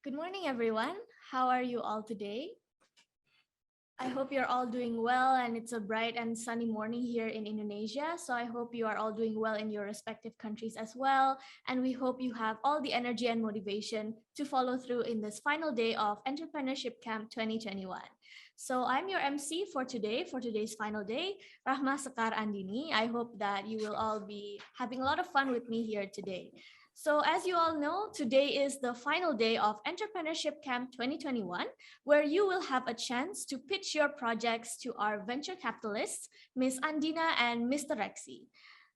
Good morning, everyone. How are you all today? I hope you're all doing well, and it's a bright and sunny morning here in Indonesia. So I hope you are all doing well in your respective countries as well. And we hope you have all the energy and motivation to follow through in this final day of Entrepreneurship Camp 2021. So I'm your MC for today, for today's final day, Rahma Sekar Andini. I hope that you will all be having a lot of fun with me here today. So as you all know, today is the final day of Entrepreneurship Camp 2021, where you will have a chance to pitch your projects to our venture capitalists, Ms. Andina and Mr. Rexy.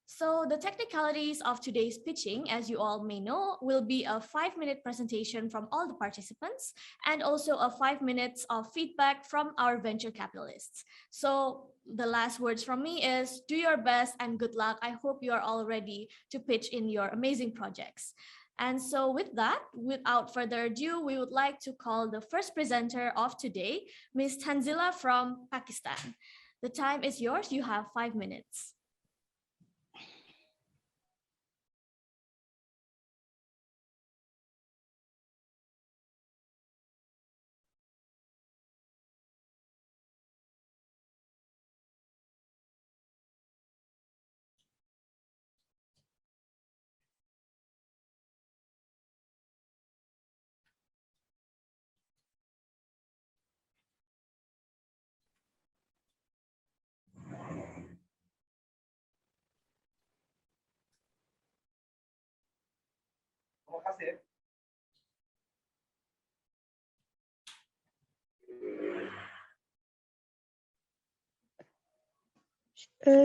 So the technicalities of today's pitching, as you all may know, will be a 5-minute presentation from all the participants and also a 5 minutes of feedback from our venture capitalists. So the last words from me is do your best and good luck. I hope you are all ready to pitch in your amazing projects. And so with that, without further ado, we would like to call the first presenter of today, Ms. Tanzila from Pakistan. The time is yours. You have 5 minutes.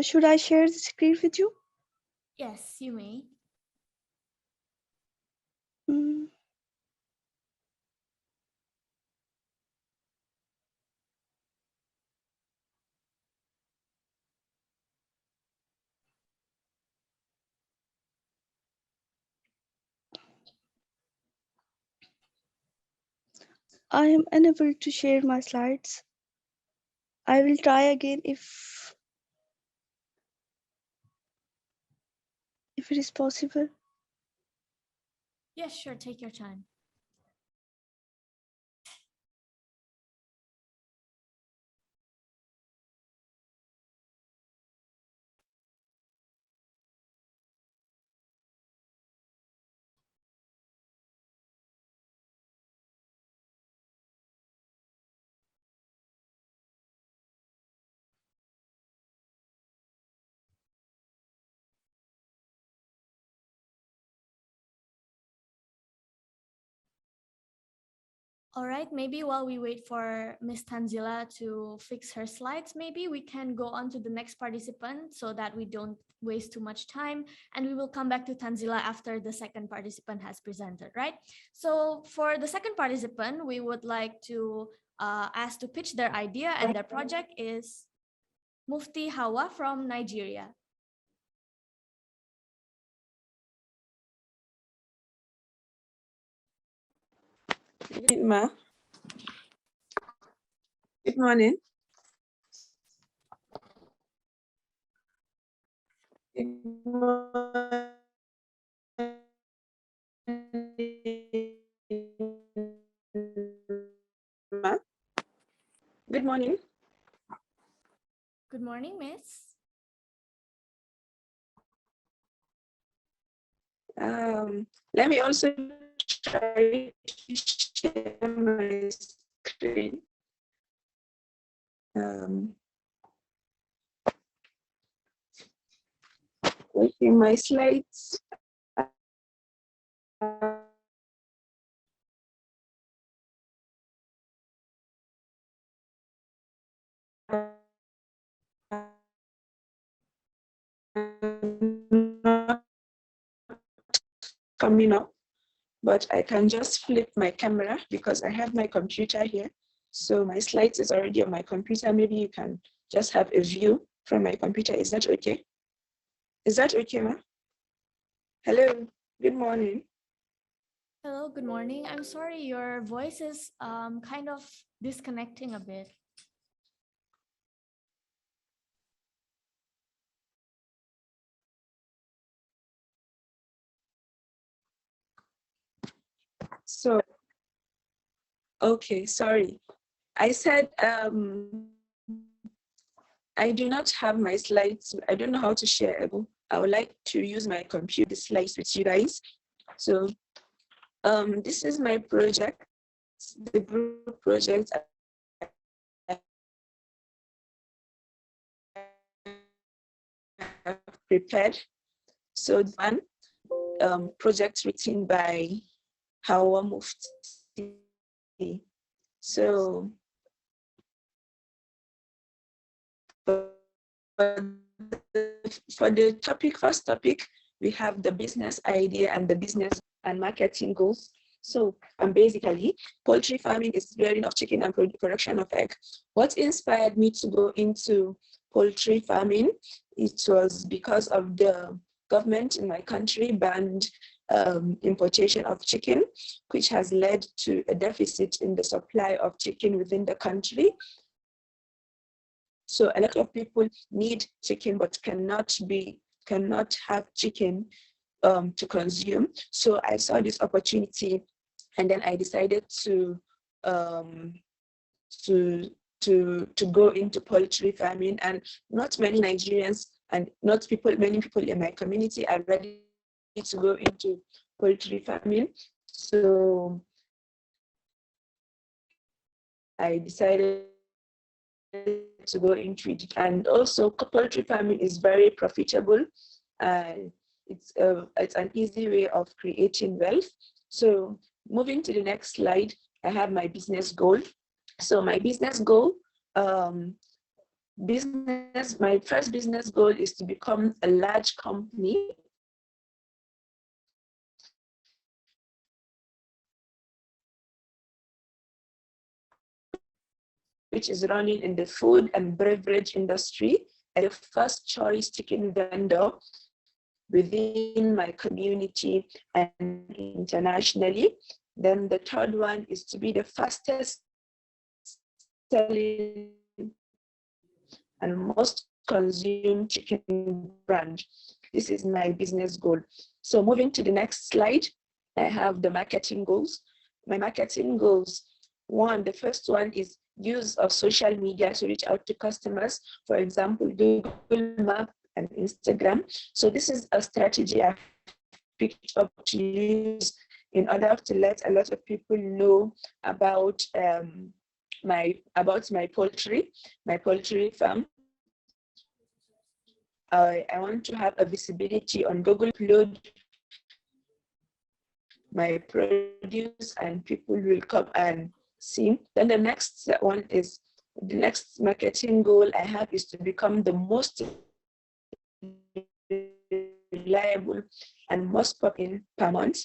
Should I share the screen with you? Yes, you may. I am unable to share my slides. I will try again if it is possible. Yes, sure. Take your time. All right, maybe while we wait for Ms. Tanzila to fix her slides, maybe we can go on to the next participant so that we don't waste too much time, and we will come back to Tanzila after the second participant has presented, right? So for the second participant, we would like to ask to pitch their idea, and their project is Mufti Hawa from Nigeria. Ma. Good morning. Good morning. Ma. Good morning. Good morning, Miss. Let me also try to share my screen. Okay, my slides. Coming up, but I can just flip my camera because I have my computer here. So my slides is already on my computer. Maybe you can just have a view from my computer. Is that okay? Is that okay, ma? Hello, good morning. Hello, good morning. I'm sorry, your voice is kind of disconnecting a bit. So Okay, sorry. I said I do not have my slides. I don't know how to share. I would like to use my computer slides with you guys. So this is my project, the group project I've prepared. So one project written by Hawa Mufti. So for the topic, first topic, we have the business idea and the business and marketing goals. So basically, poultry farming is rearing of chicken and production of egg. What inspired me to go into poultry farming? It was because of the government in my country banned importation of chicken, which has led to a deficit in the supply of chicken within the country. So a lot of people need chicken but cannot have chicken to consume. So I saw this opportunity, and then I decided to go into poultry farming. And not many Nigerians and many people in my community are ready to go into poultry farming. So I decided to go into it. And also poultry farming is very profitable. It's an easy way of creating wealth. So moving to the next slide, I have my business goal. So my business goal, my first business goal is to become a large company which is running in the food and beverage industry, and the first choice chicken vendor within my community and internationally. Then the third one is to be the fastest selling and most consumed chicken brand. This is my business goal. So moving to the next slide, I have the marketing goals. My marketing goals, the first one is use of social media to reach out to customers. For example, Google Map and Instagram. So this is a strategy I've picked up to use in order to let a lot of people know about my poultry farm. I want to have a visibility on Google, upload my produce, and people will come and see. Then the next one is, the next marketing goal I have is to become the most reliable and most popular per month.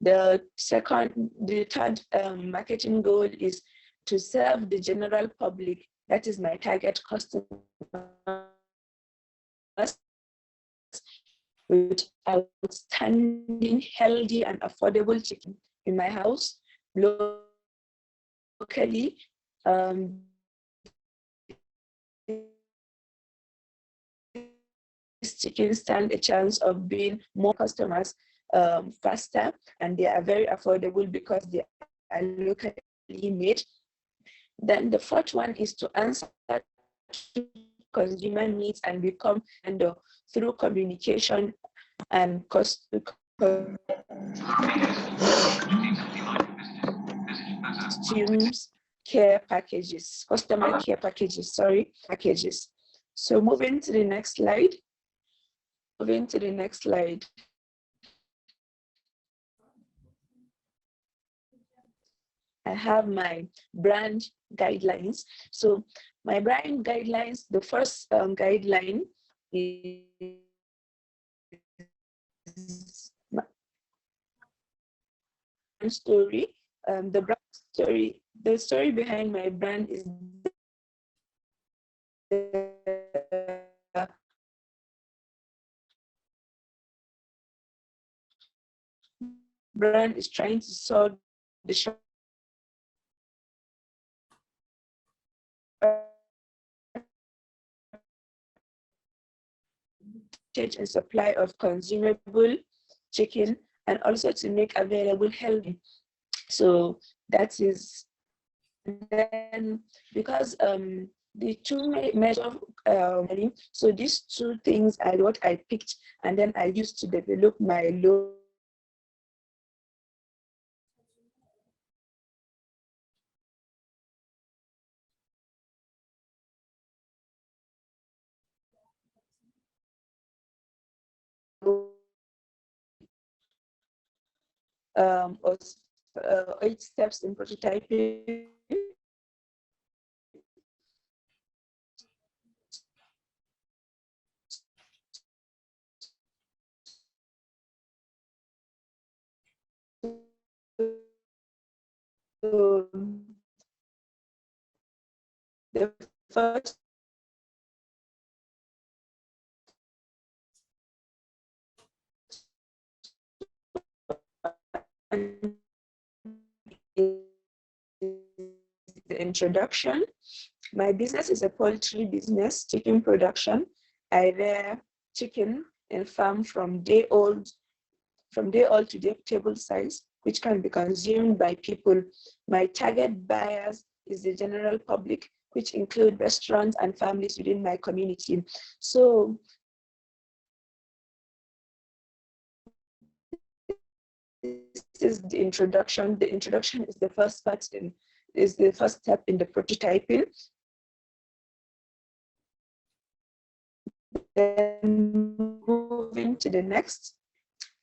The third marketing goal is to serve the general public, that is my target customer, with outstanding, healthy, and affordable chicken in my house, locally. These chickens stand a chance of being more customers faster, and they are very affordable because they are locally made. Then the fourth one is to answer consumer needs and become through communication and costumes care packages, customer care packages, packages. So moving to the next slide. I have my brand guidelines. So my brand guidelines, the first guideline is story. The brand story, the story behind my brand is the brand is trying to solve the shortage and supply of consumable chicken, and also to make available healthy. So that is then because the two measure so these two things are what I picked, and then I used to develop my low or 8 steps in prototyping. So the first one is the introduction. My business is a poultry business, chicken production. I rear chicken in farm from day old to the table size, which can be consumed by people. My target buyers is the general public, which include restaurants and families within my community. So this is the introduction. The introduction is the first part is the first step in the prototyping. Then moving to the next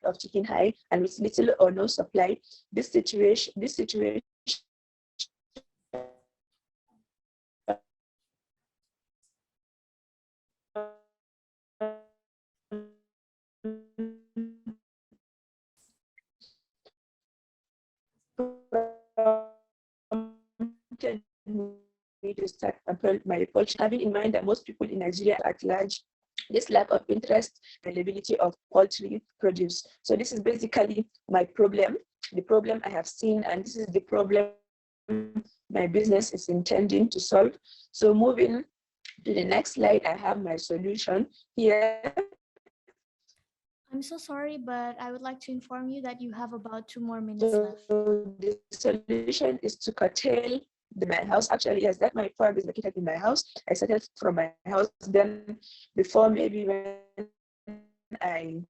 of chicken high and with little or no supply. This situation prompted me to start my poultry, having in mind that most people in Nigeria at large this lack of interest, availability of poultry produce. So this is basically my problem, the problem I have seen, and this is the problem my business is intending to solve. So moving to the next slide, I have my solution here. I'm so sorry, but I would like to inform you that you have about 2 more minutes left. So the solution is to curtail my house. Actually, yes, that my farm is located in my house. I started from my house. Then before maybe when I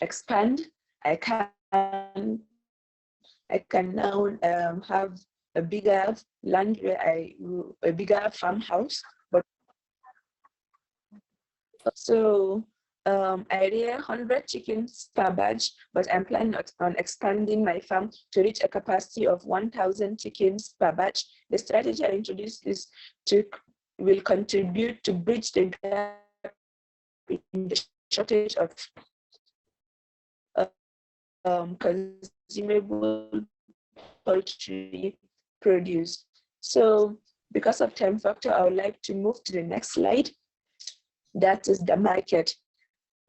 expand, I can now have a bigger land where a bigger farmhouse. But so I rear 100 chickens per batch, but I'm planning on expanding my farm to reach a capacity of 1,000 chickens per batch. The strategy I introduced is will contribute to bridge the gap in the shortage of consumable poultry produce. So because of time factor, I would like to move to the next slide. That is the market.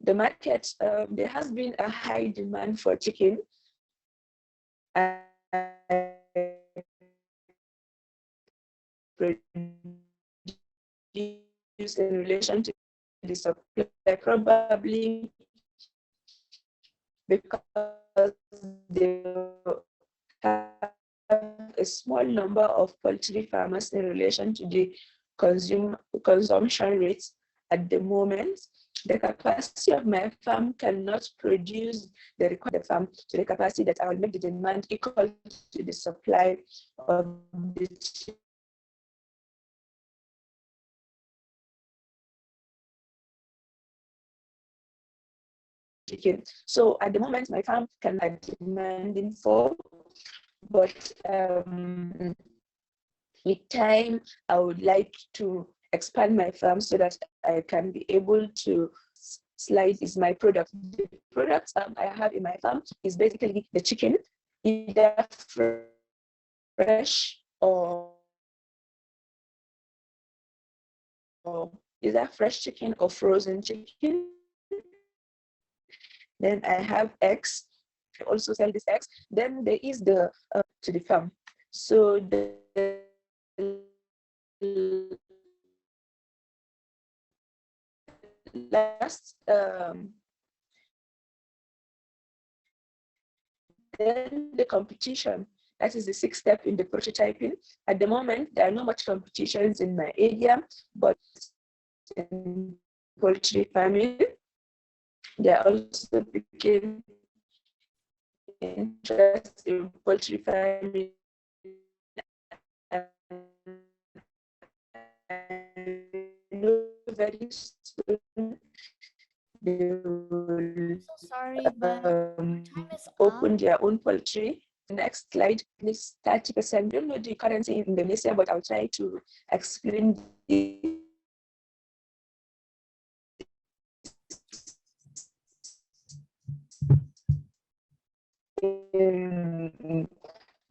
The market, there has been a high demand for chicken. Produced in relation to the supply, probably because they have a small number of poultry farmers in relation to the consumption rates at the moment. The capacity of my farm cannot produce the required farm to the capacity that I will make the demand equal to the supply of the chicken. So at the moment, my farm can be demanding for, but with time, I would like to expand my farm so that I can be able to slide is my product. The products I have in my farm is basically the chicken, either fresh or either fresh chicken or frozen chicken. Then I have eggs. I also sell these eggs. Then there is the to the farm. So the last then the competition, that is the sixth step in the prototyping. At the moment, there are not much competitions in my area, but in poultry farming, there also became interest in poultry farming. Very soon they will So sorry, but your time is up. open their own poultry. Next slide, please. 30%. Don't know the currency in Indonesia, but I'll try to explain the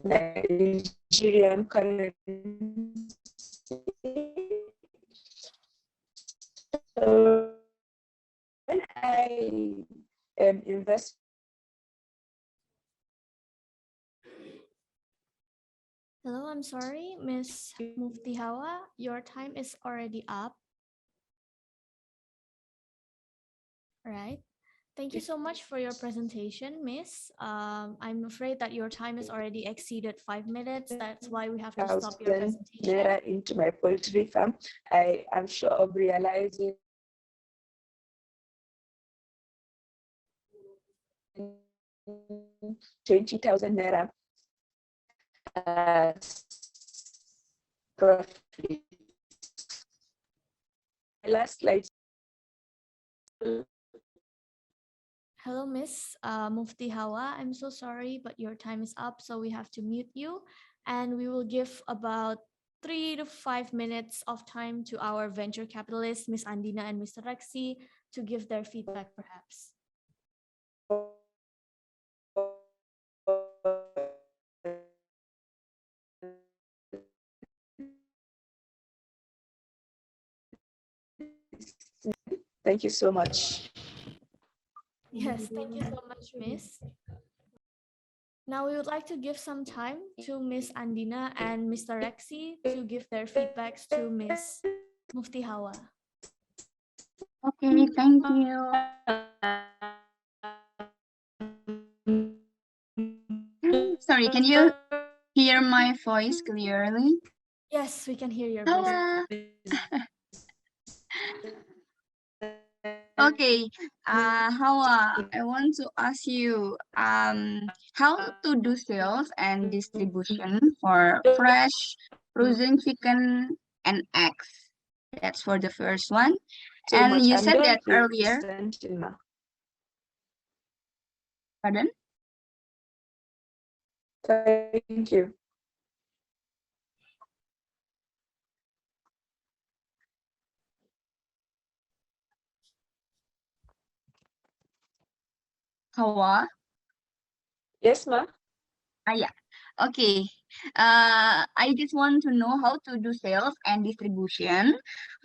Nigerian currency. So when I invest. Hello, I'm sorry, Miss Mufti Hawa, your time is already up. All right. Thank you so much for your presentation, Miss. I'm afraid that your time is already exceeded 5 minutes. That's why we have to stop your presentation. Naira into my poultry farm. I am sure of realizing 20,000 naira as profit. Last slide. Hello, Miss Mufti Hawa. I'm so sorry, but your time is up, so we have to mute you. And we will give about 3 to 5 minutes of time to our venture capitalists, Miss Andina and Mr. Rexy, to give their feedback, perhaps. Thank you so much. Yes, thank you so much, Miss. Now we would like to give some time to Miss Andina and Mr. Rexy to give their feedbacks to Miss Mufti Hawa. Okay, thank you. Sorry, can you hear my voice clearly? Yes, we can hear your voice. Okay, Hawa, I want to ask you how to do sales and distribution for fresh, frozen chicken and eggs. That's for the first one. So And much. you I'm said done that earlier. presenting now. Pardon? Thank you. Hawa? Yes, ma. Yeah. Okay. I just want to know how to do sales and distribution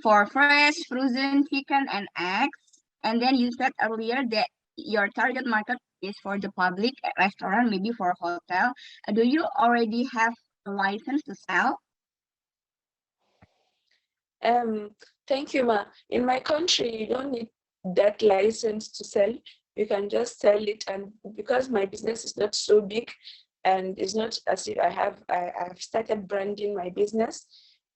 for fresh, frozen chicken and eggs. And then you said earlier that your target market is for the public restaurant, maybe for a hotel. Do you already have a license to sell? Thank you, ma. In my country, you don't need that license to sell. You can just sell it, and because my business is not so big, and it's not as if I've started branding my business.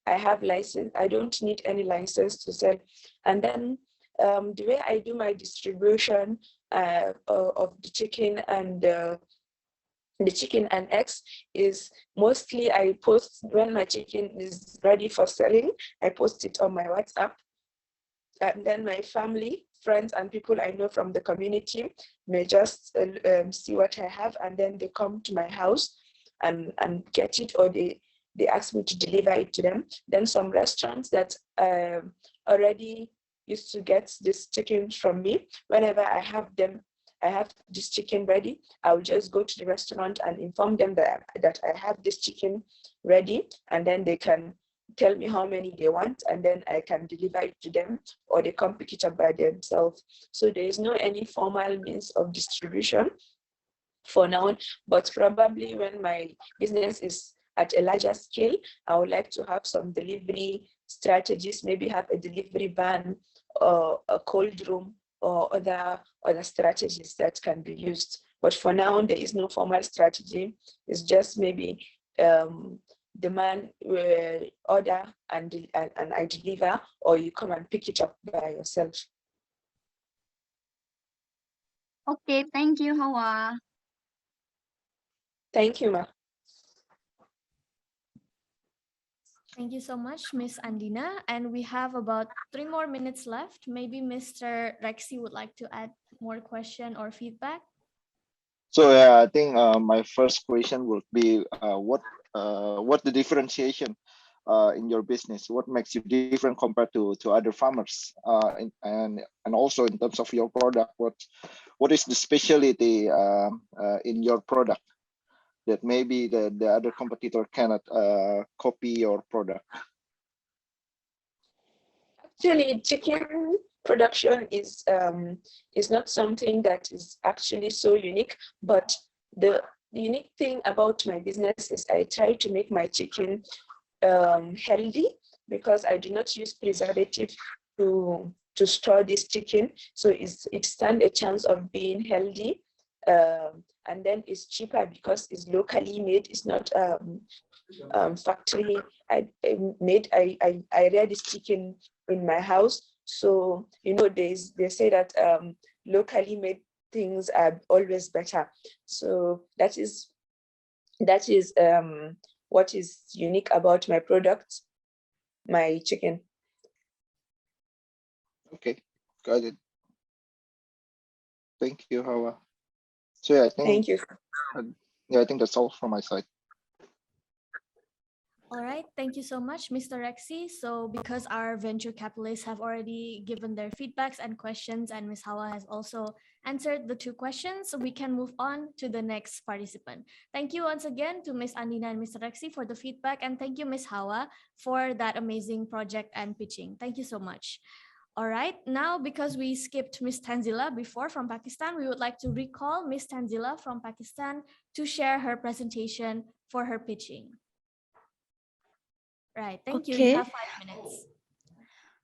I have license. I don't need any license to sell. And then the way I do my distribution of the chicken and eggs is mostly I post when my chicken is ready for selling. I post it on my WhatsApp, and then my family, friends, and people I know from the community may just see what I have, and then they come to my house and get it, or they ask me to deliver it to them. Then some restaurants that already used to get this chicken from me, whenever I have this chicken ready, I'll just go to the restaurant and inform them that I have this chicken ready, and then they can tell me how many they want, and then I can deliver it to them, or they come pick it up by themselves. So there is no any formal means of distribution for now, but probably when my business is at a larger scale, I would like to have some delivery strategies, maybe have a delivery van or a cold room or other strategies that can be used. But for now, there is no formal strategy. It's just maybe the man will order and I deliver, or you come and pick it up by yourself. Okay, thank you, Hawa. Thank you, Ma. Thank you so much, Miss Andina. And we have about 3 more minutes left. Maybe Mr. Rexy would like to add more question or feedback. So yeah, I think my first question would be what the differentiation in your business? What makes you different compared to other farmers? And also in terms of your product, what is the specialty in your product that maybe the other competitor cannot copy your product? Actually, chicken production is not something that is actually so unique, but the unique thing about my business is I try to make my chicken healthy, because I do not use preservative to store this chicken, so it stands a chance of being healthy, and then it's cheaper because it's locally made. It's not factory made. I rear this chicken in my house, so they say that locally made things are always better. So that is what is unique about my product, my chicken. Okay, got it. Thank you, Hawa. So yeah, I think Thank you. I think that's all from my side. All right, thank you so much, Mr. Rexy. So because our venture capitalists have already given their feedbacks and questions, and Ms. Hawa has also answered the 2 questions, we can move on to the next participant. Thank you once again to Ms. Andina and Mr. Rexy for the feedback, and thank you, Ms. Hawa, for that amazing project and pitching. Thank you so much. All right, now because we skipped Ms. Tanzila before from Pakistan, we would like to recall Ms. Tanzila from Pakistan to share her presentation for her pitching. Right, thank you. You have 5 minutes.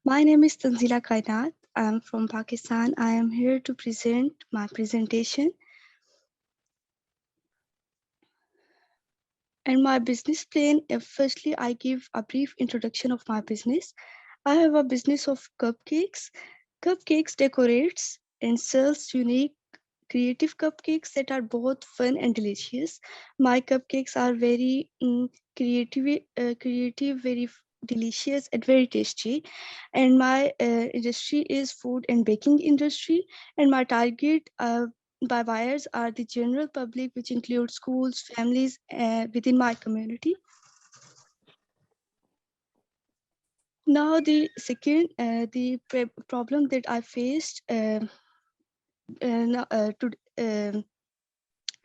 My name is Tanzila Kainat. I'm from Pakistan. I am here to present my presentation. And my business plan, firstly, I give a brief introduction of my business. I have a business of cupcakes. Cupcakes decorates and sells unique creative cupcakes that are both fun and delicious. My cupcakes are very creative, very delicious and very tasty. And my industry is food and baking industry. And my target by buyers are the general public, which includes schools, families within my community. Now the second, problem that I faced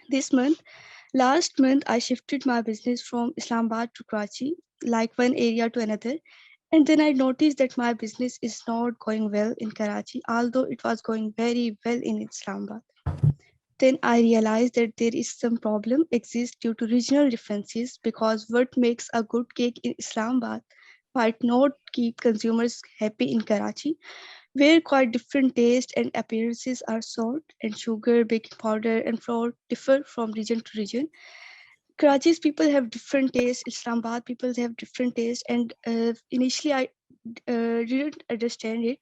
this month. Last month, I shifted my business from Islamabad to Karachi, like one area to another. And then I noticed that my business is not going well in Karachi, although it was going very well in Islamabad. Then I realized that there is some problem exists due to regional differences, because what makes a good cake in Islamabad might not keep consumers happy in Karachi, where quite different tastes and appearances are sold, and sugar, baking powder, and flour differ from region to region. Karachi's people have different tastes, Islamabad people have different tastes, and initially I didn't understand it.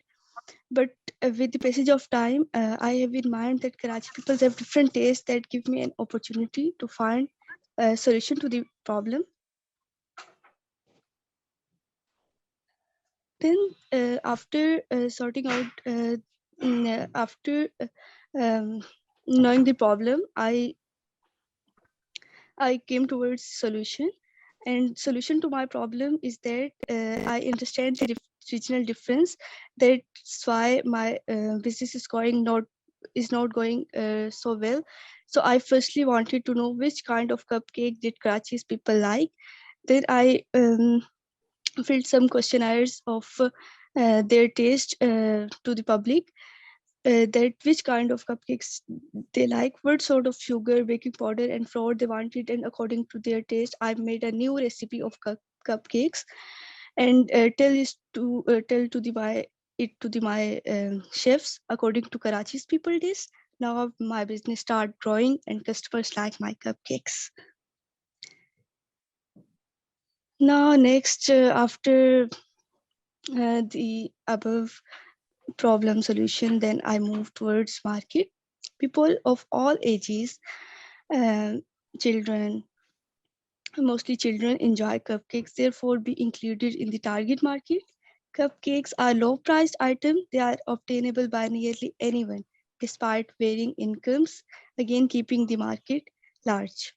But with the passage of time, I have in mind that Karachi people have different tastes that give me an opportunity to find a solution to the problem. Then after sorting out, after knowing the problem, I came towards solution. And solution to my problem is that I understand the regional difference. That's why my business is not going so well. So I firstly wanted to know which kind of cupcake did Karachi's people like. Then I filled some questionnaires of their taste to the public, that which kind of cupcakes they like, what sort of sugar, baking powder, and flour they wanted, and according to their taste, I made a new recipe of cupcakes. and tell to the my chefs according to Karachi's people dish. Now my business start growing and customers like my cupcakes. Now next, after the above problem solution, then I move towards market. People of all ages, um, children, mostly children, enjoy cupcakes, therefore be included in the target market. Cupcakes are low-priced items. They are obtainable by nearly anyone, despite varying incomes, again keeping the market large.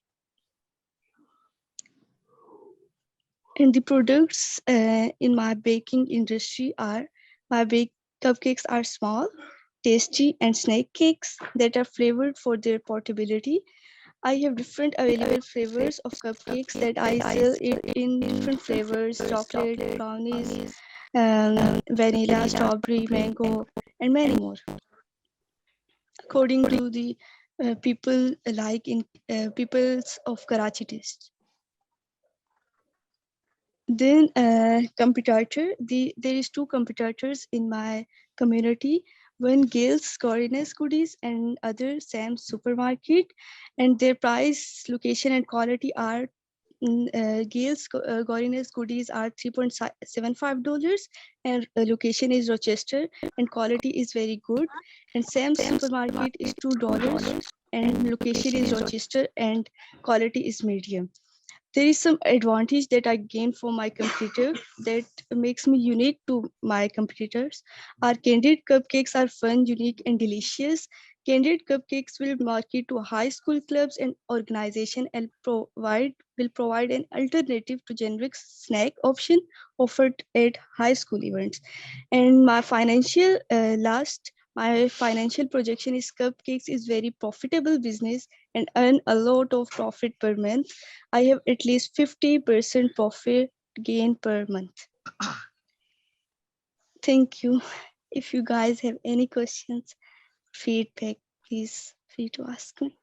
And the products in my baking industry are, cupcakes are small, tasty, and snack cakes that are flavored for their portability. I have different available flavors of cupcakes that I sell it in different flavors: chocolate, brownies, vanilla, strawberry, mango, and many more. According to the people like in peoples of Karachi taste. Then there is two competitors in my community. One Gales Goriness Goodies and other Sam's Supermarket, and their price, location, and quality are Gales Goriness Goodies are $3.75, and location is Rochester, and quality is very good. And Sam's Supermarket is $2, and location is Rochester, and quality is medium. There is some advantage that I gain for my competitor that makes me unique to my competitors. Our candid cupcakes are fun, unique, and delicious. Candid cupcakes will market to high school clubs and organization and will provide an alternative to generic snack option offered at high school events. And my financial projection is cupcakes is very profitable business and earn a lot of profit per month. I have at least 50% profit gain per month. Thank you. If you guys have any questions, feedback, please feel to ask me.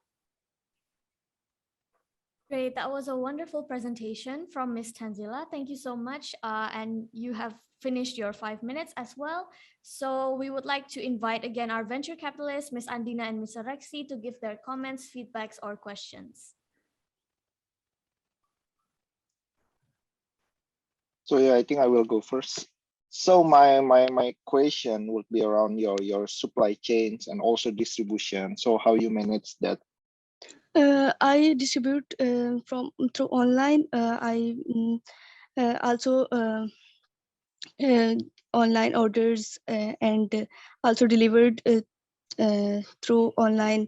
Great, that was a wonderful presentation from Ms. Tanzila. Thank you so much. And you have finished your 5 minutes as well. So we would like to invite again our venture capitalists, Ms. Andina and Ms. Rexy, to give their comments, feedbacks, or questions. So yeah, I think I will go first. So my question would be around your supply chains and also distribution. So how you manage that? I distribute through online. I also online orders and also delivered through online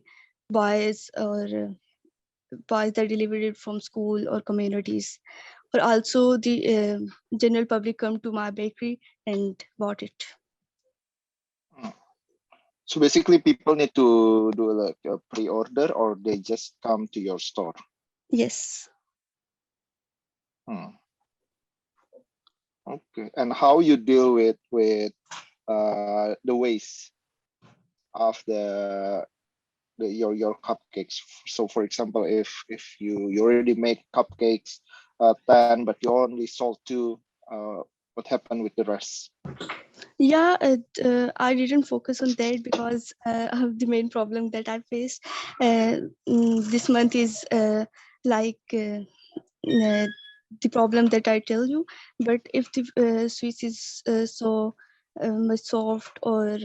buys or buys that delivered it from school or communities, or also the general public come to my bakery and bought it. So basically people need to do like a pre-order or they just come to your store? Yes. Okay, and how you deal with the waste of your cupcakes? So for example, if you already make cupcakes 10 but you only sold 2, what happened with the rest? Yeah, I didn't focus on that because of the main problem that I faced. This month is like the problem that I tell you. But if the sweets is so much soft or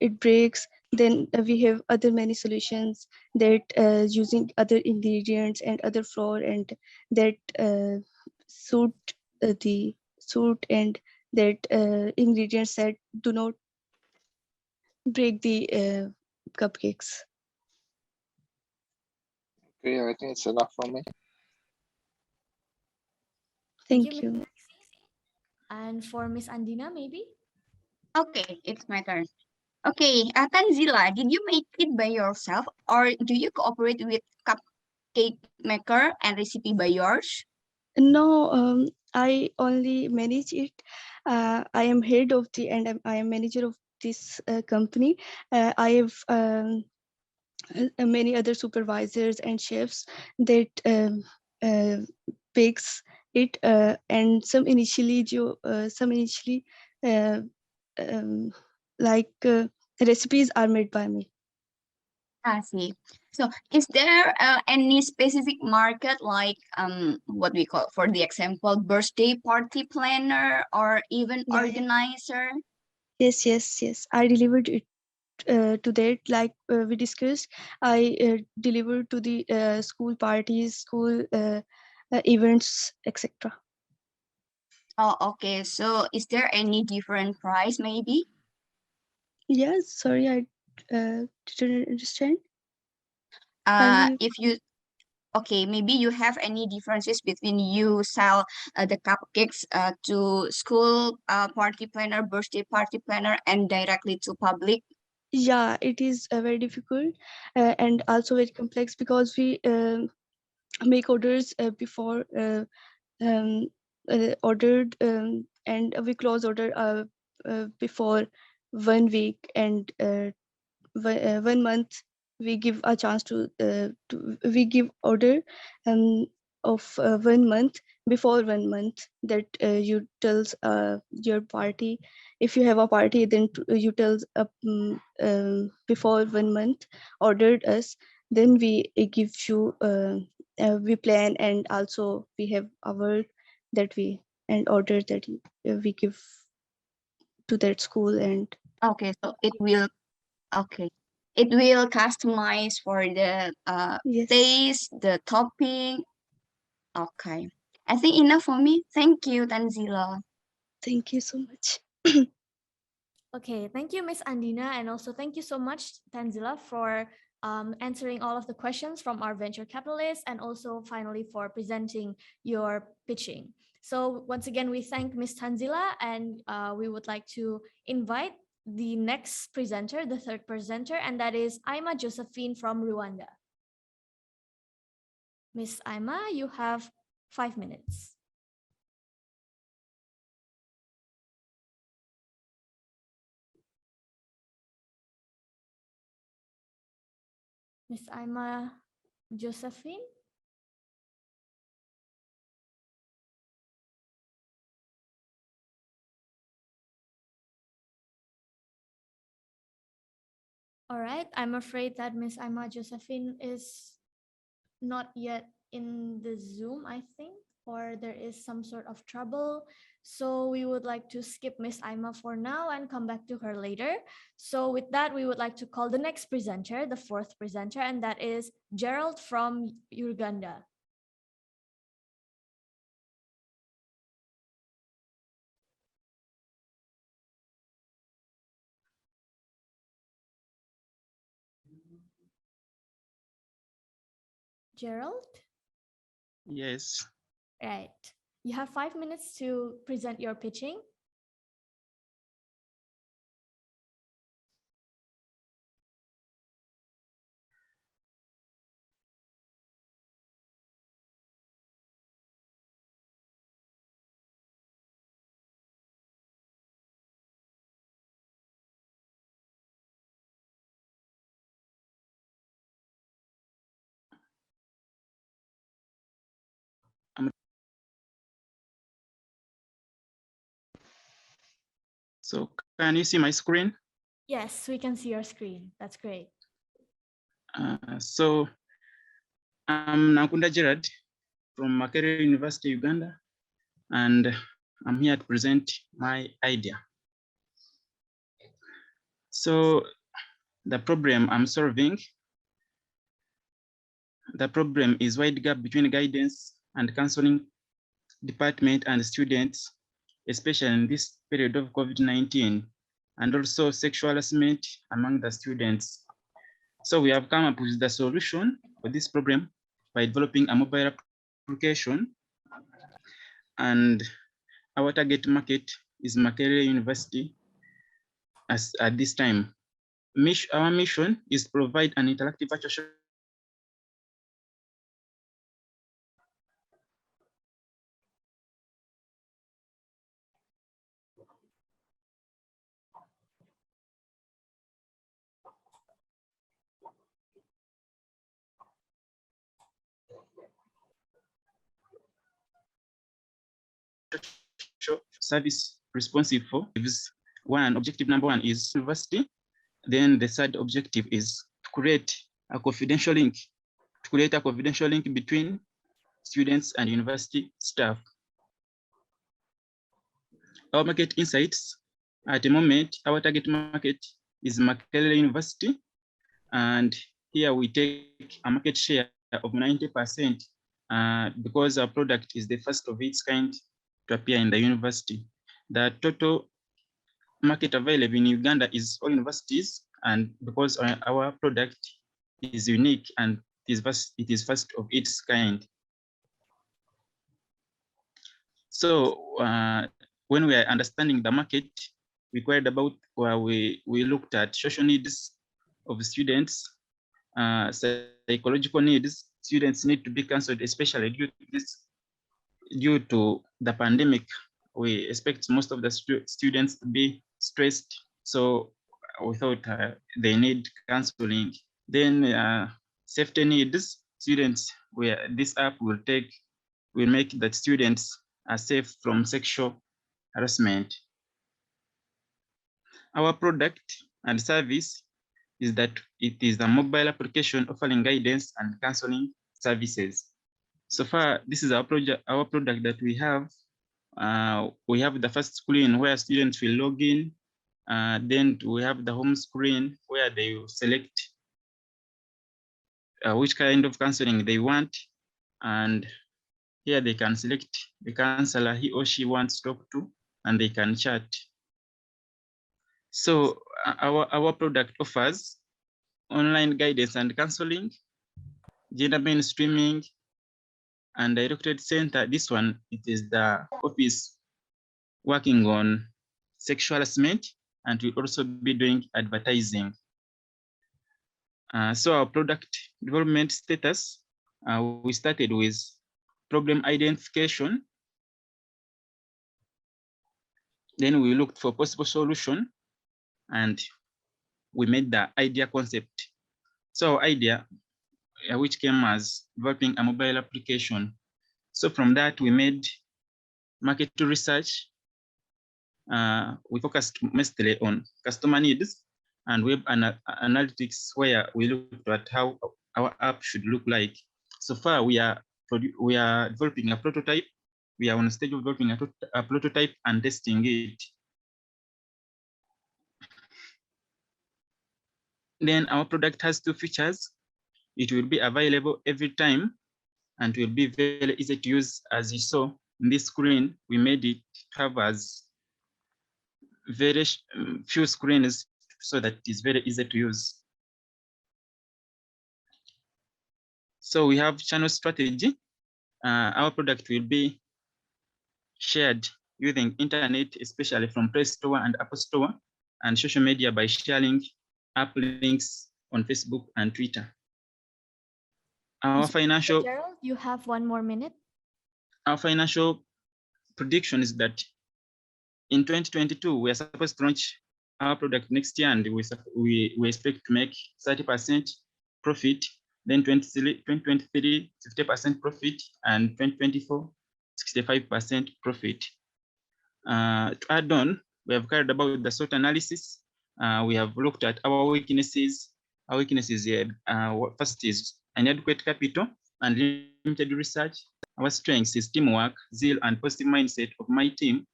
it breaks, then we have other many solutions that using other ingredients and other flour and that suit and that ingredients that do not break the cupcakes. Okay, I think it's enough for me. Thank Ms. you. Rexy. And for Miss Andina, maybe? Okay, it's my turn. Okay, Tanzila, did you make it by yourself or do you cooperate with cupcake maker and recipe by yours? No, I only manage it. I am head of the and I am manager of this company. I have many other supervisors and chefs that bakes it, and some initially uh, like recipes are made by me. I see. So is there any specific market like what we call, for the example, birthday party planner or even Yeah, yeah. organizer? Yes. I delivered it to that. Like we discussed, I delivered to the school parties, school events, etc. Oh, okay. So is there any different price maybe? Yes. Sorry, I didn't understand. Kindly. If you okay, maybe you have any differences between you sell the cupcakes to school party planner, birthday party planner, and directly to public? Yeah, it is very difficult and also very complex because we make orders before um, ordered and we close order before 1 week and 1 month. We give a chance to we give order um, of 1 month before 1 month that you tells your party. If you have a party, then you tells before 1 month ordered us, then we give you we plan, and also we have our that we and order that we give to that school. And Okay, so it will okay. It will customize for the yes, taste, the topping. Okay. I think enough for me. Thank you, Tanzila. thank you so much. Okay, thank you, Miss Andina, and also thank you so much, Tanzila, for answering all of the questions from our venture capitalists, and also finally for presenting your pitching. So once again, we thank Miss Tanzila, and we would like to invite the next presenter, the third presenter, and that is Aima Josephine from Rwanda. Miss Aima, you have 5 minutes. Miss Aima Josephine? All right, I'm afraid that Miss Aima Josephine is not yet in the Zoom, I think, or there is some sort of trouble. So we would like to skip Miss Aima for now and come back to her later. So with that, we would like to call the next presenter, the fourth presenter, and that is Gerald from Uganda. Gerald? Yes. Right. You have 5 minutes to present your pitching. So can you see my screen? Yes, we can see your screen. That's great. So I'm Nakunda Gerard from Makerere University, Uganda, and I'm here to present my idea. So the problem I'm solving, the problem is wide gap between guidance and counseling department and students, especially in this period of COVID-19, and also sexual harassment among the students. So we have come up with the solution for this problem by developing a mobile application, and our target market is Makerere University at this time. Our mission is to provide an interactive virtual service responsive for is objective number one is university. Then the third objective is to create a confidential link, between students and university staff. Our market insights, at the moment, our target market is Makerere University, and here we take a market share of 90% because our product is the first of its kind to appear in the university. The total market available in Uganda is all universities, and because our product is unique and it is first of its kind. So when we are understanding the market, we queried about where we looked at social needs of students, psychological needs. Students need to be counseled, especially due to the pandemic. We expect most of the students to be stressed, so we thought they need counseling. Then safety needs, students, where this app will make that students are safe from sexual harassment. Our product and service is that it is a mobile application offering guidance and counseling services. So far, this is our product that we have. We have the first screen where students will log in. Then we have the home screen where they will select which kind of counseling they want. And here they can select the counselor he or she wants to talk to, and they can chat. So our product offers online guidance and counseling, gender mainstreaming, and directed center. This one, it is the office working on sexual harassment, and we'll also be doing advertising. So our product development status, we started with problem identification. Then we looked for possible solution, and we made the idea concept. So our idea, which came as developing a mobile application. So from that, we made market research. We focused mostly on customer needs and web analytics, where we looked at how our app should look like. So far, we are developing a prototype. We are on the stage of developing a prototype and testing it. Then our product has two features. It will be available every time, and will be very easy to use. As you saw in this screen, we made it have as very few screens so that it's very easy to use. So we have channel strategy. Our product will be shared using internet, especially from Play Store and Apple Store, and social media by sharing app links on Facebook and Twitter. Our financial, Gerald, you have 1 more minute. Our financial prediction is that in 2022, we are supposed to launch our product next year, and we expect to make 30% profit. Then 2023, 50% profit, and 2024, 65% profit. To add on, we have carried about the SWOT analysis. We have looked at our weaknesses. Our weaknesses, first is inadequate capital and limited research. Our strengths is teamwork, zeal, and positive mindset of my team.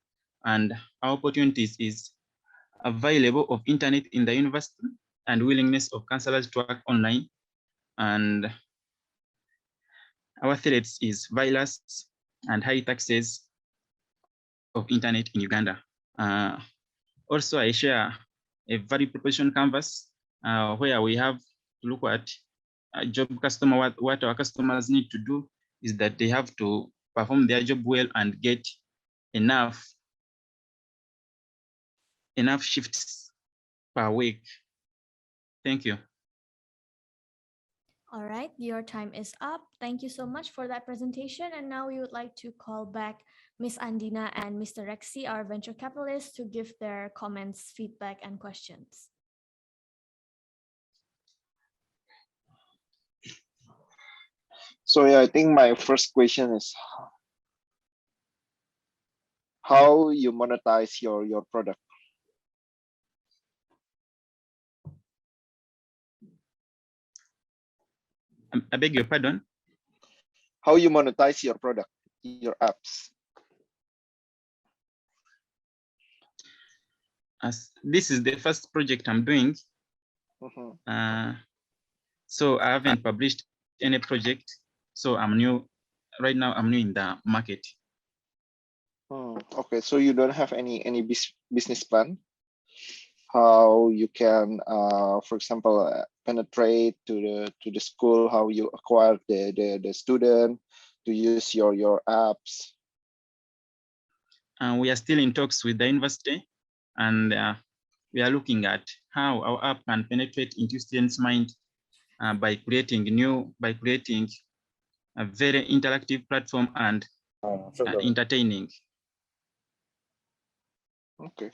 And our opportunities is available of internet in the university and willingness of counselors to work online. And our threats is violence and high taxes of internet in Uganda. Also, I share a value proposition canvas where we have to look at job customer. What our customers need to do is that they have to perform their job well and get enough shifts per week. Thank you. All right, your time is up. Thank you so much for that presentation. And now we would like to call back Ms. Andina and Mr. Rexy, our venture capitalists, to give their comments, feedback, and questions. So yeah, I think my first question is, how you monetize your product. I beg your pardon? How you monetize your product, your apps. As this is the first project I'm doing, so I haven't published any project. So I'm new. Right now, I'm new in the market. Okay, so you don't have any business plan? How you can, for example, penetrate to the school? How you acquire the student to use your apps? We are still in talks with the university, and we are looking at how our app can penetrate into students' mind by creating a very interactive platform and entertaining. Okay,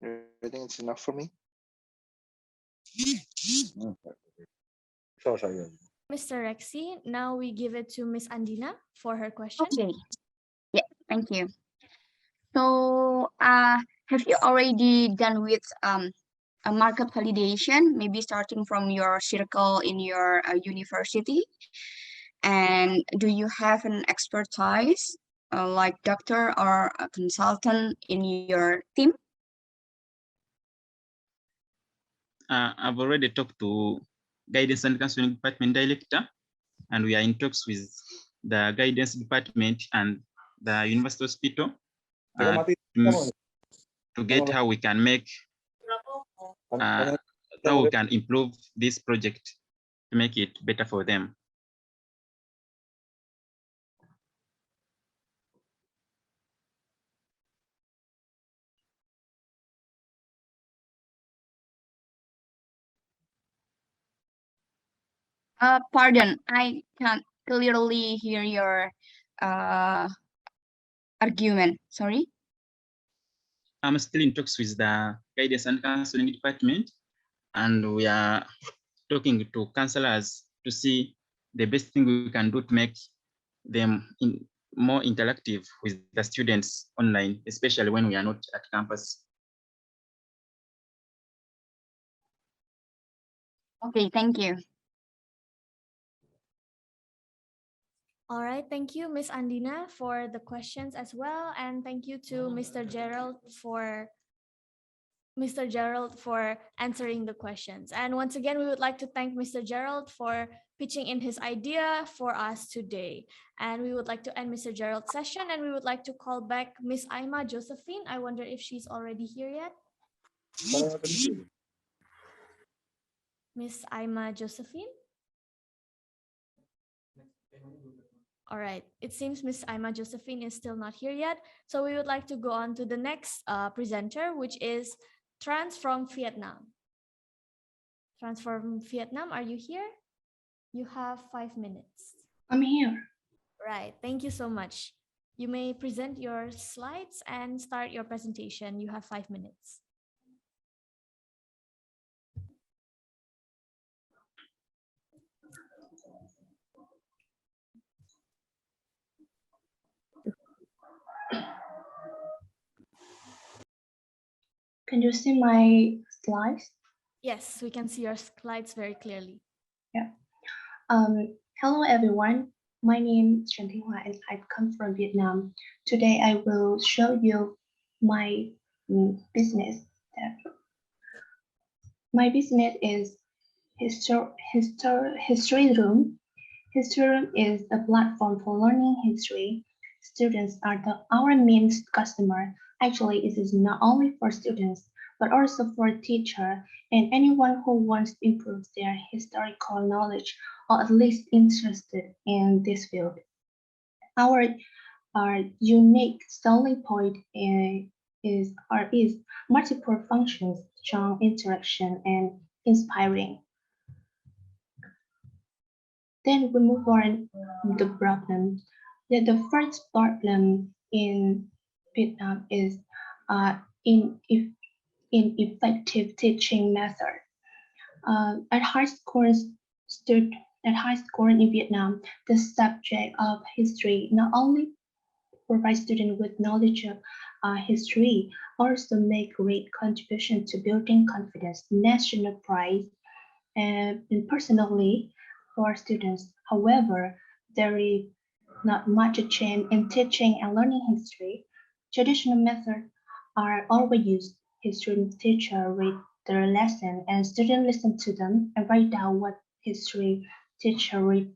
I think it's enough for me. Mr. Rexy, now we give it to Miss Andina for her question. Okay. Yeah, thank you. So, have you already done with a market validation, maybe starting from your circle in your university? And do you have an expertise like doctor or a consultant in your team? I've already talked to guidance and counseling department director, and we are in talks with the guidance department and the university hospital to get how we can make, how we can improve this project to make it better for them. Pardon, I can't clearly hear your argument. Sorry. I'm still in talks with the guidance and counseling department, and we are talking to counselors to see the best thing we can do to make them more interactive with the students online, especially when we are not at campus. Okay, thank you. All right, thank you, Miss Andina, for the questions as well, and thank you to Mr. Gerald for answering the questions. And once again, we would like to thank Mr. Gerald for pitching in his idea for us today. And we would like to end Mr. Gerald's session, and we would like to call back Miss Aima Josephine. I wonder if she's already here yet. Miss Aima Josephine. All right, it seems Miss Aima Josephine is still not here yet. So we would like to go on to the next presenter, which is Trans from Vietnam. Trans from Vietnam, are you here? You have 5 minutes. I'm here. Right, thank you so much. You may present your slides and start your presentation. You have 5 minutes. Can you see my slides? Yes, we can see your slides very clearly. Yeah. Hello, everyone. My name is Trần Thị Hoa and I come from Vietnam. Today, I will show you my business. My business is History Room. History Room is a platform for learning history. Students are our main customer. Actually, it is not only for students, but also for a teacher and anyone who wants to improve their historical knowledge or at least interested in this field. Our unique selling point is multiple functions, strong interaction, and inspiring. Then we move on to the problem. The first problem in Vietnam is ineffective teaching method. At high school in Vietnam, the subject of history not only provide students with knowledge of history, also make great contribution to building confidence, national pride, and personally for students. However, there is not much change in teaching and learning history. Traditional methods are always used. History teacher read their lesson and students listen to them and write down what history teacher read.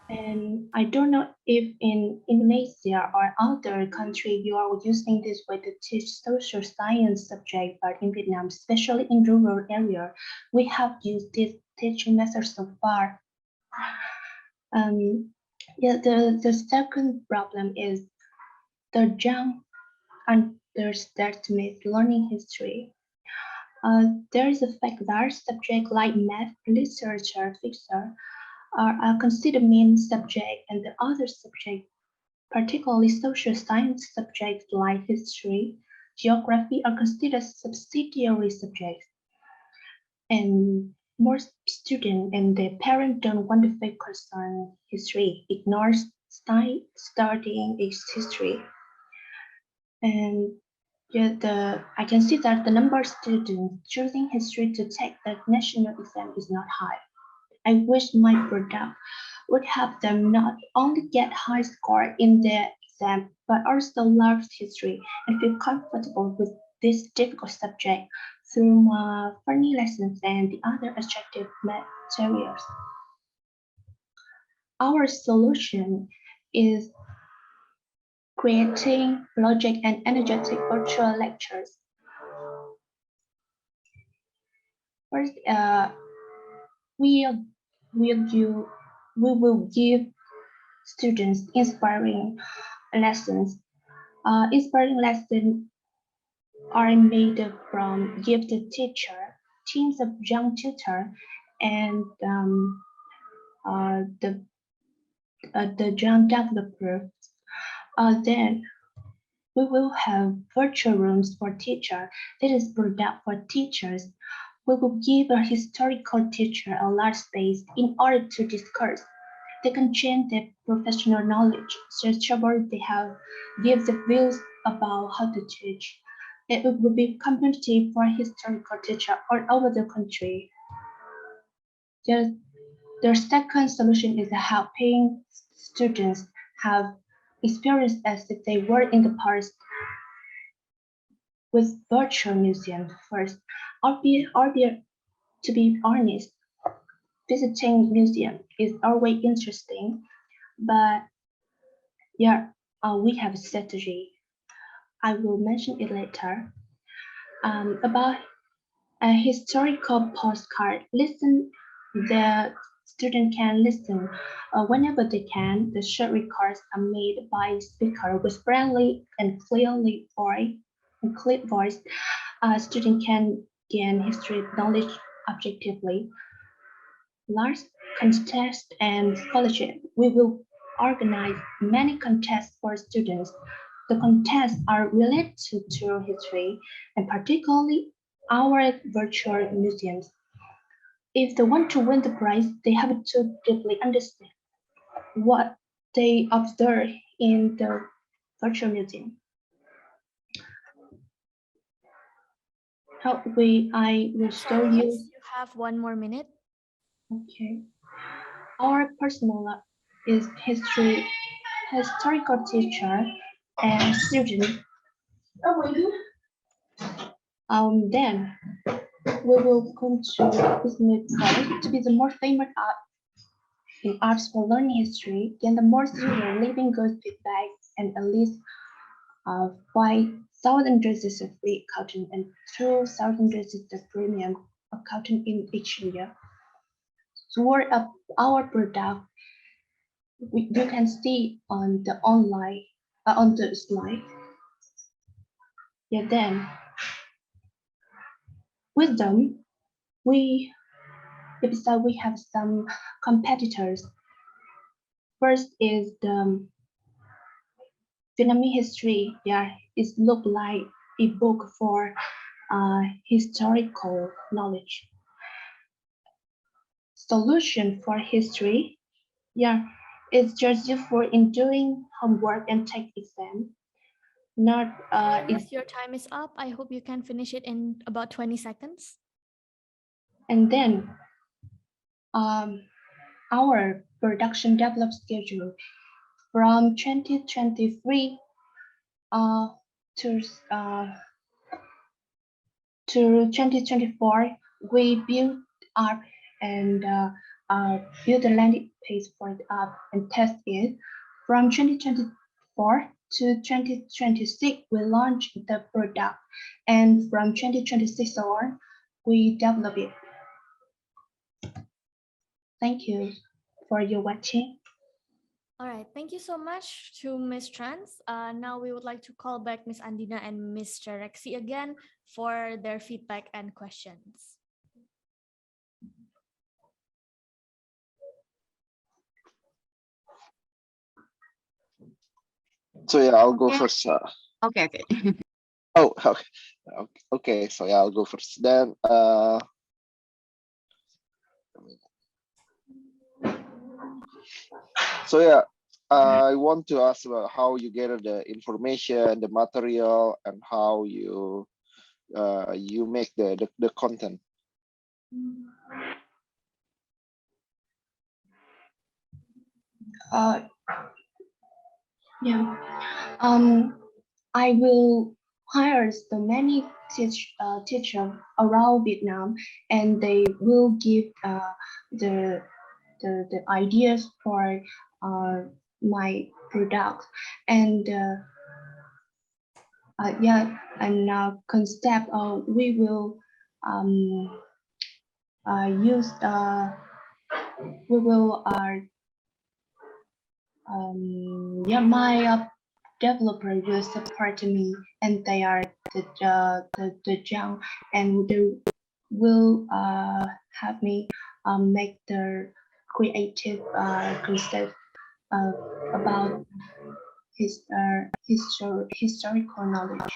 And I don't know if in Indonesia or other country you are using this way to teach social science subject, but in Vietnam, especially in rural area, we have used this teaching method so far. The second problem is the young underestimate learning history. There is a fact that subjects like math, literature, physics are considered main subject, and the other subjects, particularly social science subjects like history, geography, are considered subsidiary subjects. And more students and their parents don't want to focus on history, ignores studying its history. And I can see that the number of students choosing history to take the national exam is not high. I wish my product would help them not only get high score in their exam, but also learn history and feel comfortable with this difficult subject through funny lessons and the other attractive materials. Our solution is creating logic and energetic virtual lectures. First, we will give students inspiring lessons. Inspiring lessons are made from gifted teacher, teams of young tutor, and the young developers. Then we will have virtual rooms for teacher. That is product for teachers. We will give a historical teacher a large space in order to discuss. They can change their professional knowledge, searchable they have, give the views about how to teach. It will be community for historical teacher all over the country. The second solution is helping students have experience as if they were in the past with virtual museum first. To be honest, visiting museum is always interesting, but yeah, we have a strategy. I will mention it later. About a historical postcard. The student can listen whenever they can. The short records are made by speaker with friendly and clear voice. Student can gain history knowledge objectively. Large contest and scholarship. We will organize many contests for students. The contests are related to history and particularly our virtual museums. If they want to win the prize, they have to deeply understand what they observe in the virtual museum. I will show you. You have 1 more minute. Okay. Our personal is historical teacher and student. Then we will come to business to be the more famous in arts for learning history. Then the more students leaving good feedback and at least 5,000 dresses of free accounting and 2,000 dresses of premium accounting in each year. Toward our product, you can see on the online on the slide. Yeah, then with them, we have some competitors. First is the Vietnamese history. Yeah, it look like a book for historical knowledge. Solution for history. Yeah, It's just useful in doing homework and take exam. Not Yes, your time is up. I hope you can finish it in about 20 seconds. and then our production development schedule from 2023 to 2024, we built up and build a landing page for the app and test it. From 2024 to 2026, we launched the product, and from 2026 on, we develop it. Thank you for your watching. All right, thank you so much to Ms. Trans. Now we would like to call back Ms. Andina and Mr. Rexy again for their feedback and questions. So yeah, I'll go Okay. first. Okay. Oh, okay. Okay, so yeah, I'll go first. Then so yeah, I want to ask about how you gather the information, the material, and how you you make the content. Yeah. I will hire the many teacher around Vietnam, and they will give the the ideas for my product, and yeah, and concept. We will use we will yeah, my developer will support me, and they are the young, and they will have me make the creative concept about historical knowledge.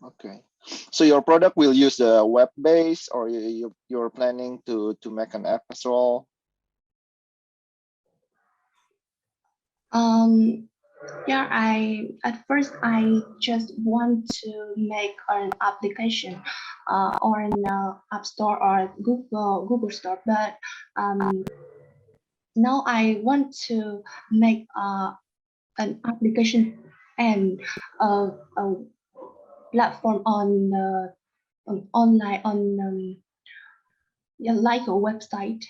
Okay. So your product will use the web base, or you're planning to make an app as well? Yeah, at first I just want to make an application on App Store or Google Store, but now I want to make an application and a platform on online on yeah, like a website.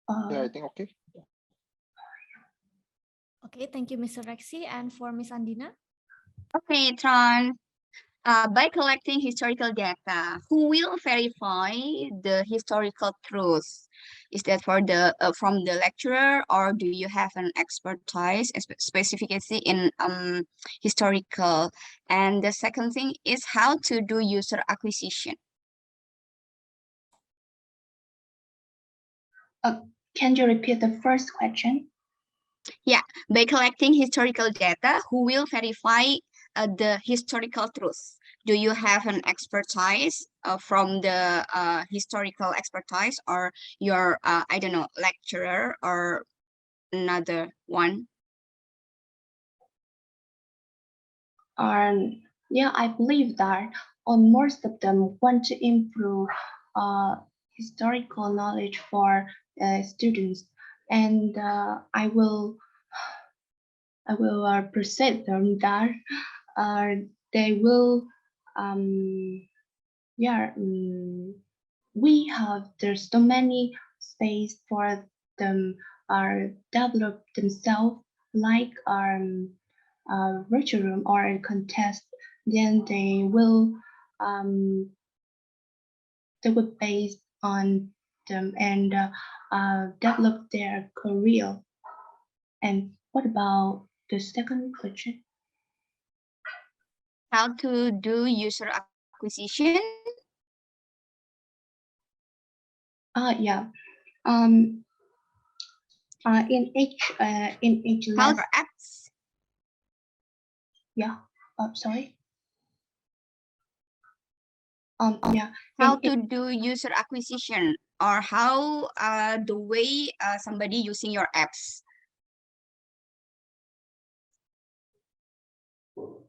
Yeah, I think okay. Okay, thank you, Mr. Rexy. And for Ms. Andina? Okay, Tron. By collecting historical data, who will verify the historical truth? Is that for the from the lecturer, or do you have an expertise specificity in historical? And the second thing is how to do user acquisition. Can you repeat the first question? Yeah, by collecting historical data, who will verify the historical truth? Do you have an expertise from the historical expertise, or your I don't know, lecturer or another one? Yeah, I believe that on most of them want to improve historical knowledge for students, and I will present them that they will yeah we have there's so many space for them develop themselves like virtual room or a contest, then they will base on them and develop their career. And what about the second question? How to do user acquisition? Yeah. In each How lesson. apps? Yeah. Sorry. Yeah. How to do user acquisition, or how the way somebody using your apps.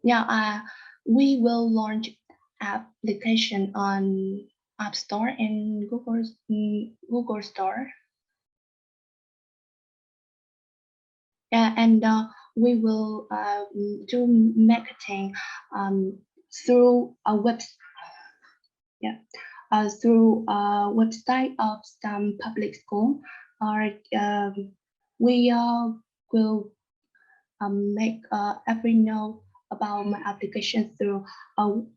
Yeah, we will launch application on App Store and Google Store. Yeah, and we will do marketing through a through a website of some public school, or we will make every know about my application through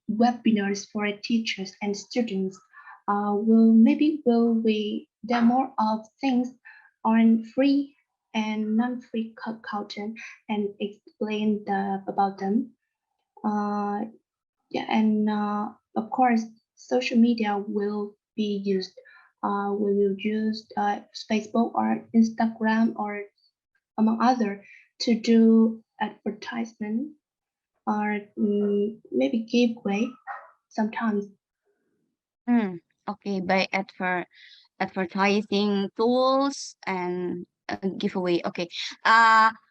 webinars for teachers and students. Will we demo of things on free and non-free content and explain about them. Uh, yeah, and of course, social media will be used. We will use Facebook or Instagram or among other to do advertisement or maybe giveaway sometimes. Okay, by advertising tools and giveaway. Okay.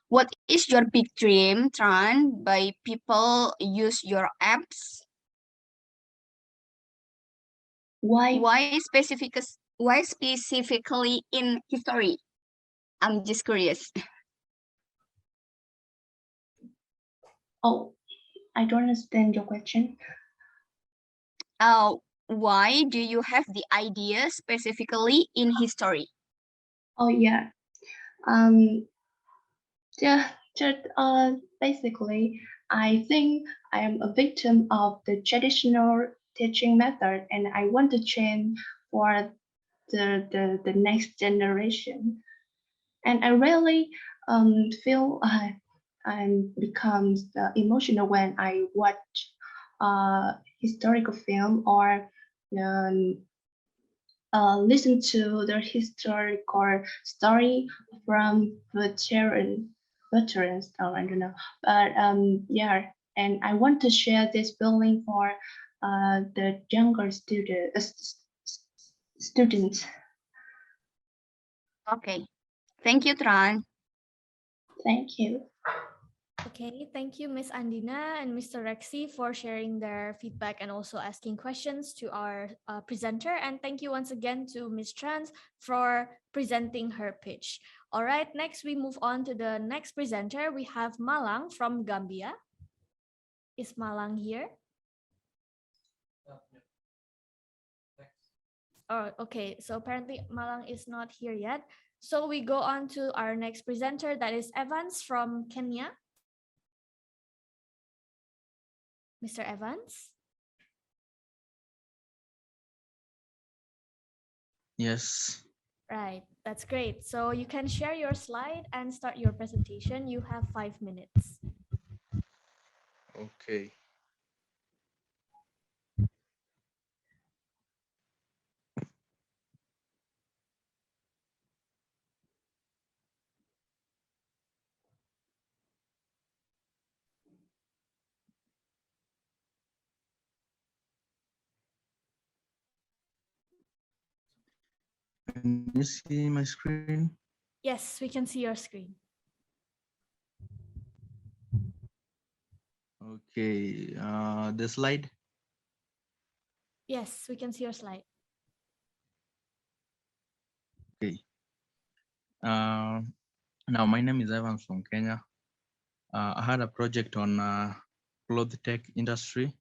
What is your big dream, Tran, by people use your apps? Why? Why specifically in history? I'm just curious. Oh, I don't understand your question. Why do you have the idea specifically in history? Oh yeah. Um. Just basically, I think I am a victim of the traditional teaching method, and I want to change for the next generation. And I really feel becomes emotional when I watch historical film or um, listen to the historical story from veterans. Oh, I don't know, but yeah, and I want to share this feeling for the younger students. Okay. Thank you, Tran. Thank you. Okay, thank you, Miss Andina and Mr. Rexy, for sharing their feedback and also asking questions to our presenter. And thank you once again to Miss Trans for presenting her pitch. All right, next we move on to the next presenter. We have Malang from Gambia. Is Malang here? Oh, okay. So apparently Malang is not here yet. So we go on to our next presenter, that is Evans from Kenya. Mr. Evans? Yes. Right, that's great. So you can share your slide and start your presentation. You have 5 minutes. Okay. Can you see my screen? Yes, we can see your screen. Okay. The slide. Yes, we can see your slide. Okay. Now my name is Evans from Kenya. I had a project on cloth tech industry,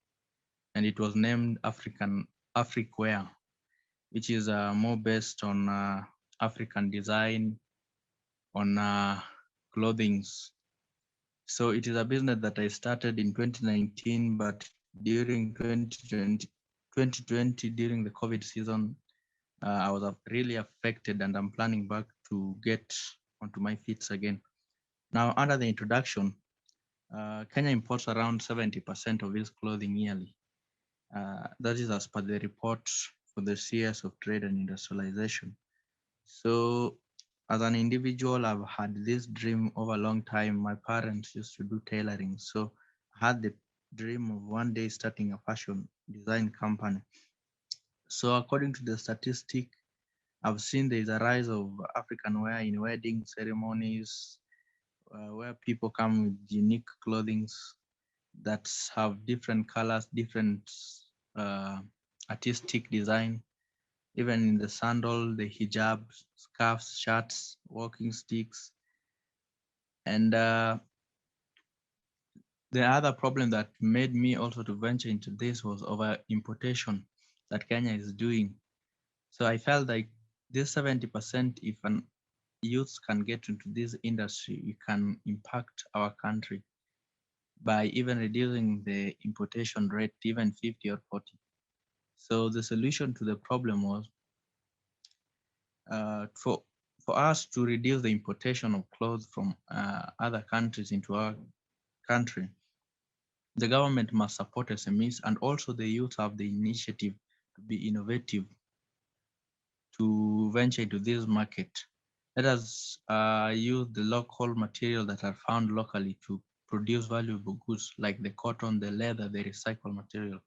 and it was named Africwear, which is more based on African design on clothings. So it is a business that I started in 2019, but during 2020 during the COVID season, I was really affected, and I'm planning back to get onto my feet again. Now, under the introduction, Kenya imports around 70% of its clothing yearly. That is as per the report for the CS of Trade and Industrialization. So as an individual, I've had this dream over a long time. My parents used to do tailoring. So I had the dream of one day starting a fashion design company. So according to the statistic, I've seen there is a rise of African wear in wedding ceremonies, where people come with unique clothing that have different colors, different uh, artistic design, even in the sandal, the hijab, scarves, shirts, walking sticks. And the other problem that made me also to venture into this was over importation that Kenya is doing. So I felt like this 70%, if an youth can get into this industry, we can impact our country by even reducing the importation rate to even 50 or 40. So the solution to the problem was for us to reduce the importation of clothes from other countries into our country. The government must support SMEs, and also the youth have the initiative to be innovative to venture into this market. Let us use the local material that are found locally to produce valuable goods like the cotton, the leather, the recycled material.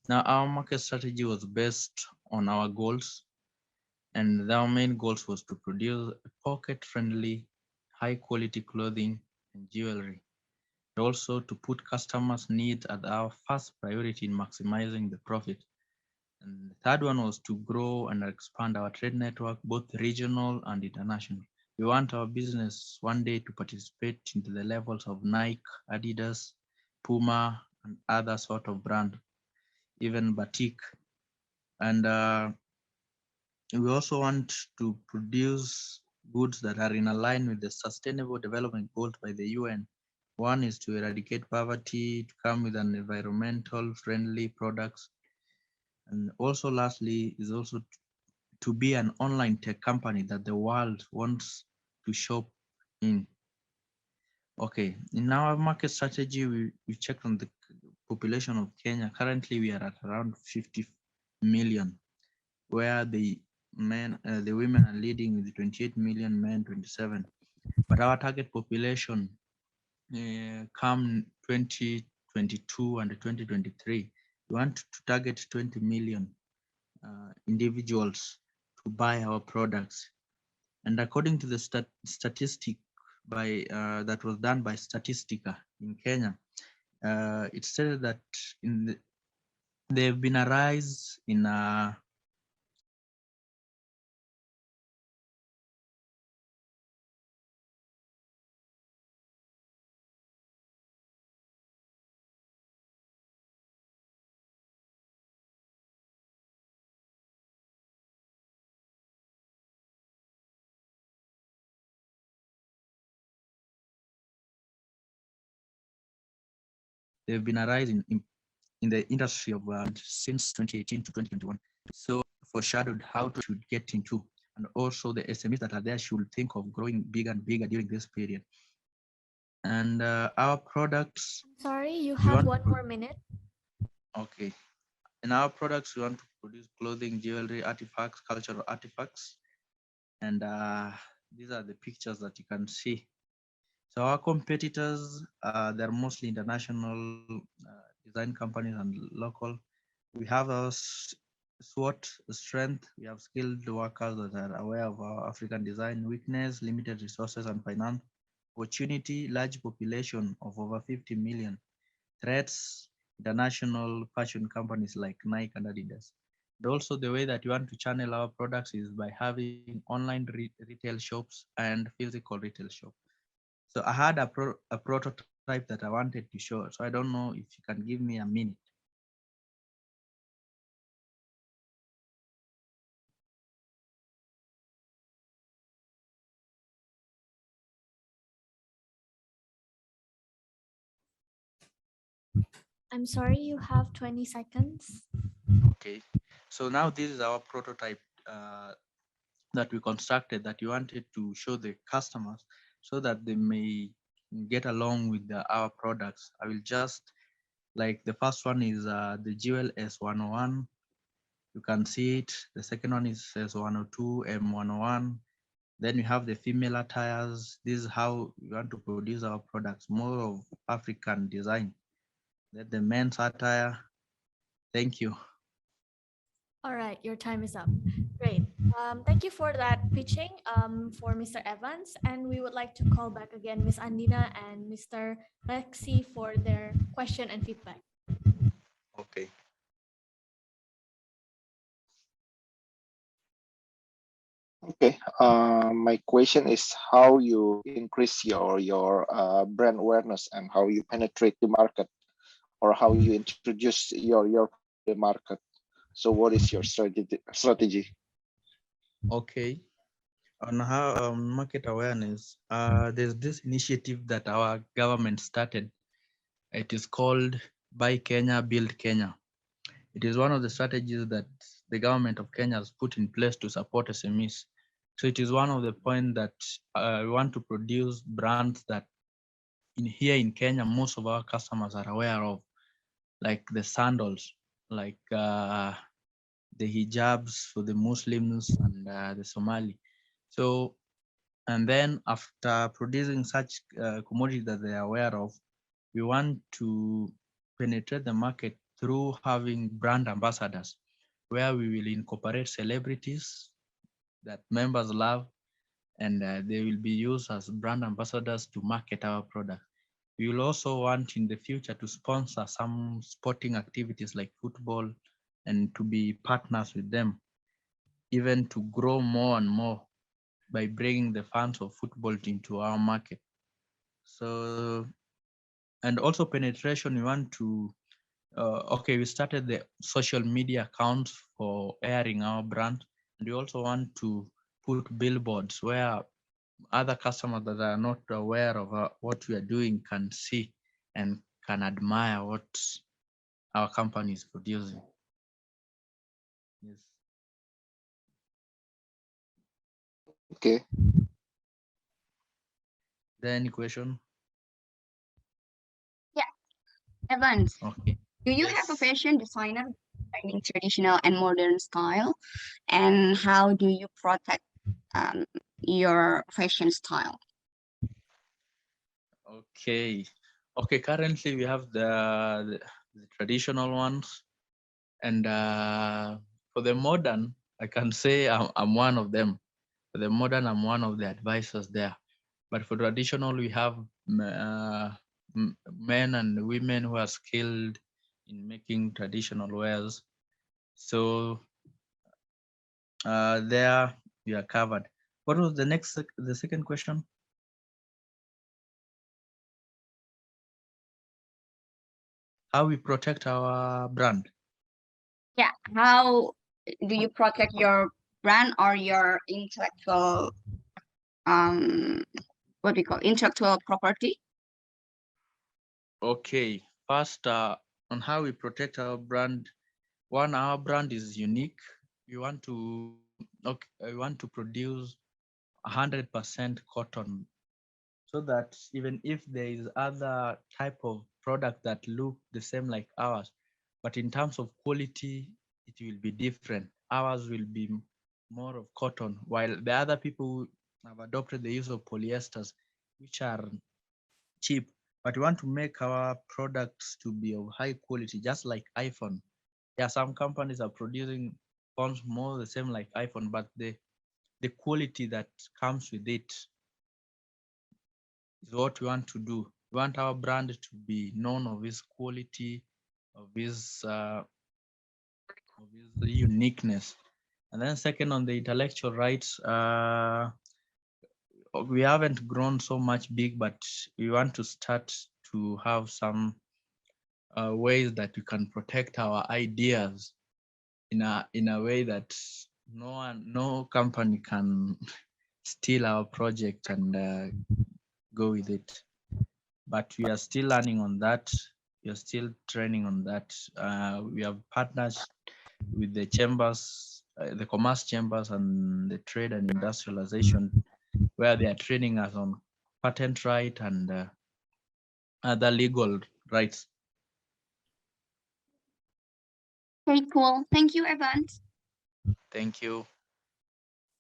Now, our market strategy was based on our goals, and our main goals was to produce pocket-friendly, high-quality clothing and jewelry. Also to put customers' needs as our first priority in maximizing the profit. And the third one was to grow and expand our trade network, both regional and international. We want our business one day to participate into the levels of Nike, Adidas, Puma, and other sort of brand, even Batik. And we also want to produce goods that are in line with the Sustainable Development Goals by the UN. One is to eradicate poverty, to come with an environmental friendly products. And also lastly is also to be an online tech company that the world wants to shop in. Okay, in our market strategy, we checked on the population of Kenya. Currently, we are at around 50 million, where the women are leading with 28 million, men 27. But our target population come 2022 and 2023, we want to target 20 million individuals to buy our products. And according to the statistic by that was done by Statistica in Kenya, it stated that there have been a rise in there have been a rise in the industry of since 2018 to 2021. So foreshadowed how to should get into, and also the SMEs that are there should think of growing bigger and bigger during this period. And our products. Sorry, you have 1 more minute. Okay. In our products, we want to produce clothing, jewelry, artifacts, cultural artifacts. And these are the pictures that you can see. So our competitors, they're mostly international design companies and local. We have our SWOT strength. We have skilled workers that are aware of our African design weakness, limited resources and finance. Opportunity, large population of over 50 million. Threats, international fashion companies like Nike and Adidas. And also the way that you want to channel our products is by having online retail shops and physical retail shops. So I had a prototype that I wanted to show. So I don't know if you can give me a minute. I'm sorry, you have 20 seconds. Okay. So now this is our prototype that we constructed that you wanted to show the customers so that they may get along with our products. I will just, like the first one is the Jewel S101. You can see it. The second one is S102, M101. Then we have the female attires. This is how we want to produce our products, more of African design. Then the men's attire. Thank you. All right, your time is up. Great. Thank you for that pitching for Mr. Evans. And we would like to call back again Ms. Andina and Mr. Lexi for their question and feedback. Okay. Okay. My question is how you increase your brand awareness and how you penetrate the market, or how you introduce your the market. So, what is your strategy? Okay. On how market awareness, there's this initiative that our government started. It is called Buy Kenya, Build Kenya. It is one of the strategies that the government of Kenya has put in place to support SMEs. So it is one of the points that we want to produce brands that here in Kenya, most of our customers are aware of, like the sandals, like the hijabs for the Muslims and the Somali. So, and then after producing such commodities that they are aware of, we want to penetrate the market through having brand ambassadors, where we will incorporate celebrities that members love, and they will be used as brand ambassadors to market our product. We will also want in the future to sponsor some sporting activities like football and to be partners with them, even to grow more and more by bringing the fans of football into our market. So, and also penetration, we want to, okay, we started the social media accounts for airing our brand. And we also want to put billboards where other customers that are not aware of what we are doing can see and can admire what our company is producing. Yes. Okay. Is there any question? Yeah, Evans, Okay. do you have a Yes. fashion designer combining traditional and modern style? And how do you protect your fashion style? Okay. Okay. Currently, we have the traditional ones, and for the modern, I can say I'm one of them. For the modern, I'm one of the advisors there. But for traditional, we have men and women who are skilled in making traditional wares. So there we are covered. What was the second question? How we protect our brand? Yeah, how do you protect your brand or your intellectual what we call intellectual property? Okay, first on how we protect our brand. One, our brand is unique. We want to produce 100% cotton, so that even if there is other type of product that look the same like ours, but in terms of quality, it will be different. Ours will be more of cotton, while the other people have adopted the use of polyesters, which are cheap. But we want to make our products to be of high quality, just like iPhone. Yeah, some companies are producing phones more the same like iPhone, but the quality that comes with it is what we want to do. We want our brand to be known of its quality, of its uniqueness. And then second, on the intellectual rights, we haven't grown so much big, but we want to start to have some ways that we can protect our ideas in a way that no company can steal our project and go with it. But we are still learning on that. We are still training on that. We have partners with the chambers, the commerce chambers, and the trade and industrialization, where they are training us on patent right and other legal rights. Okay, cool. Thank you, Evans. Thank you.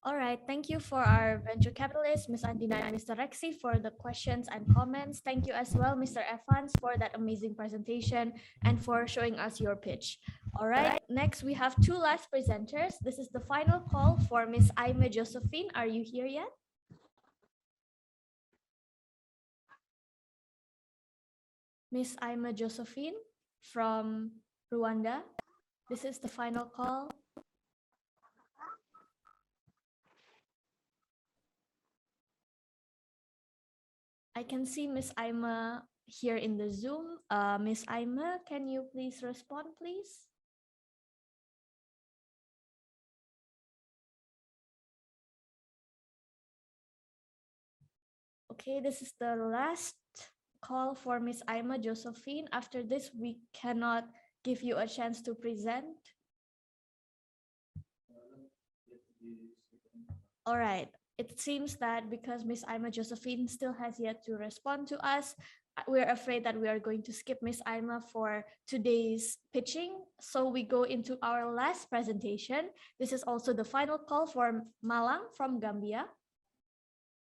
All right, thank you for our venture capitalists, Ms. Andina and Mr. Rexy, for the questions and comments. Thank you as well, Mr. Evans, for that amazing presentation and for showing us your pitch. All right, next we have two last presenters. This is the final call for Miss Aime Josephine. Are you here yet? Miss Aime Josephine from Rwanda. This is the final call. I can see Miss Aime here in the Zoom. Miss Aime, can you please respond, please? Okay, this is the last call for Miss Aime Josephine. After this, we cannot give you a chance to present. All right. It seems that because Miss Aime Josephine still has yet to respond to us, we're afraid that we are going to skip Miss Aime for today's pitching. So we go into our last presentation. This is also the final call for Malang from Gambia.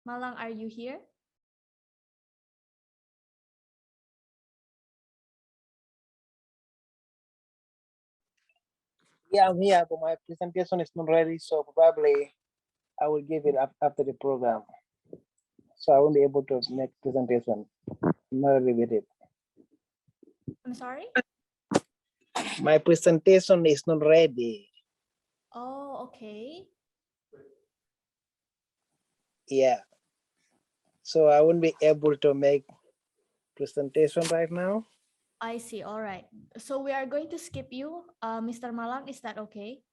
Malang, are you here? Yeah, I'm here, but my presentation is not ready, so probably I will give it up after the program. So I won't be able to make presentation. I'm not ready with it. I'm sorry? My presentation is not ready. Oh, okay. Yeah. So I won't be able to make presentation right now. I see. All right. So we are going to skip you, Mr. Malang. Is that okay?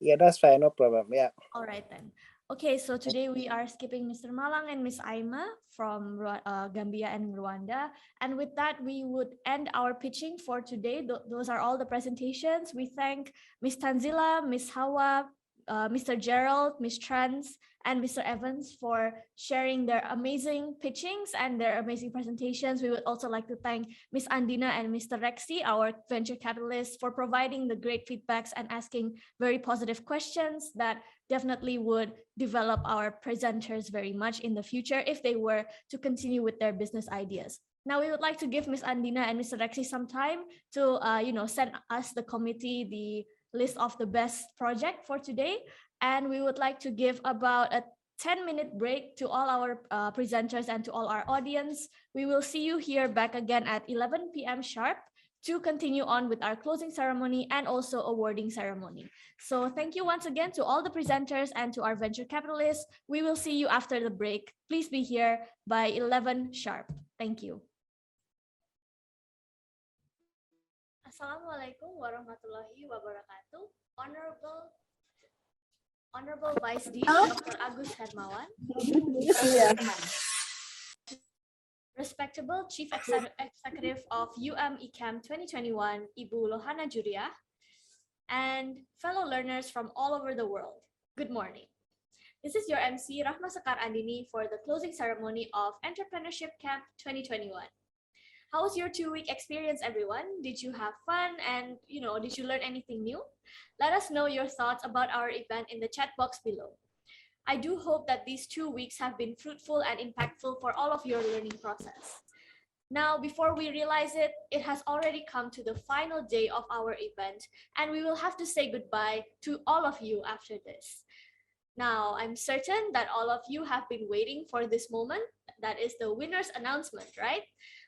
Yeah, that's fine. No problem. Yeah. All right then. Okay, so today we are skipping Mr. Malang and Miss Aime from Gambia and Rwanda. And with that, we would end our pitching for today. Those are all the presentations. We thank Miss Tanzila, Miss Hawa, Mr. Gerald, Miss Trans, and Mr. Evans for sharing their amazing pitchings and their amazing presentations. We would also like to thank Miss Andina and Mr. Rexy, our venture capitalists, for providing the great feedbacks and asking very positive questions that definitely would develop our presenters very much in the future if they were to continue with their business ideas. Now we would like to give Miss Andina and Mr. Rexy some time to send us, the committee, the list of the best project for today. And we would like to give about a 10-minute break to all our presenters and to all our audience. We will see you here back again at 11 p.m. sharp to continue on with our closing ceremony and also awarding ceremony. So thank you once again to all the presenters and to our venture capitalists. We will see you after the break. Please be here by 11 sharp. Thank you. Assalamualaikum warahmatullahi wabarakatuh. Honorable Vice Dean, Dr. Agus Hermawan. Respectable Chief Executive of ECAMP 2021, Ibu Lohana Juria, and fellow learners from all over the world. Good morning. This is your MC, Rahma Sekar Andini, for the closing ceremony of Entrepreneurship Camp 2021. How was your 2-week experience, everyone? Did you have fun and, did you learn anything new? Let us know your thoughts about our event in the chat box below. I do hope that these 2 weeks have been fruitful and impactful for all of your learning process. Now, before we realize it, it has already come to the final day of our event, and we will have to say goodbye to all of you after this. Now, I'm certain that all of you have been waiting for this moment. That is the winner's announcement, right?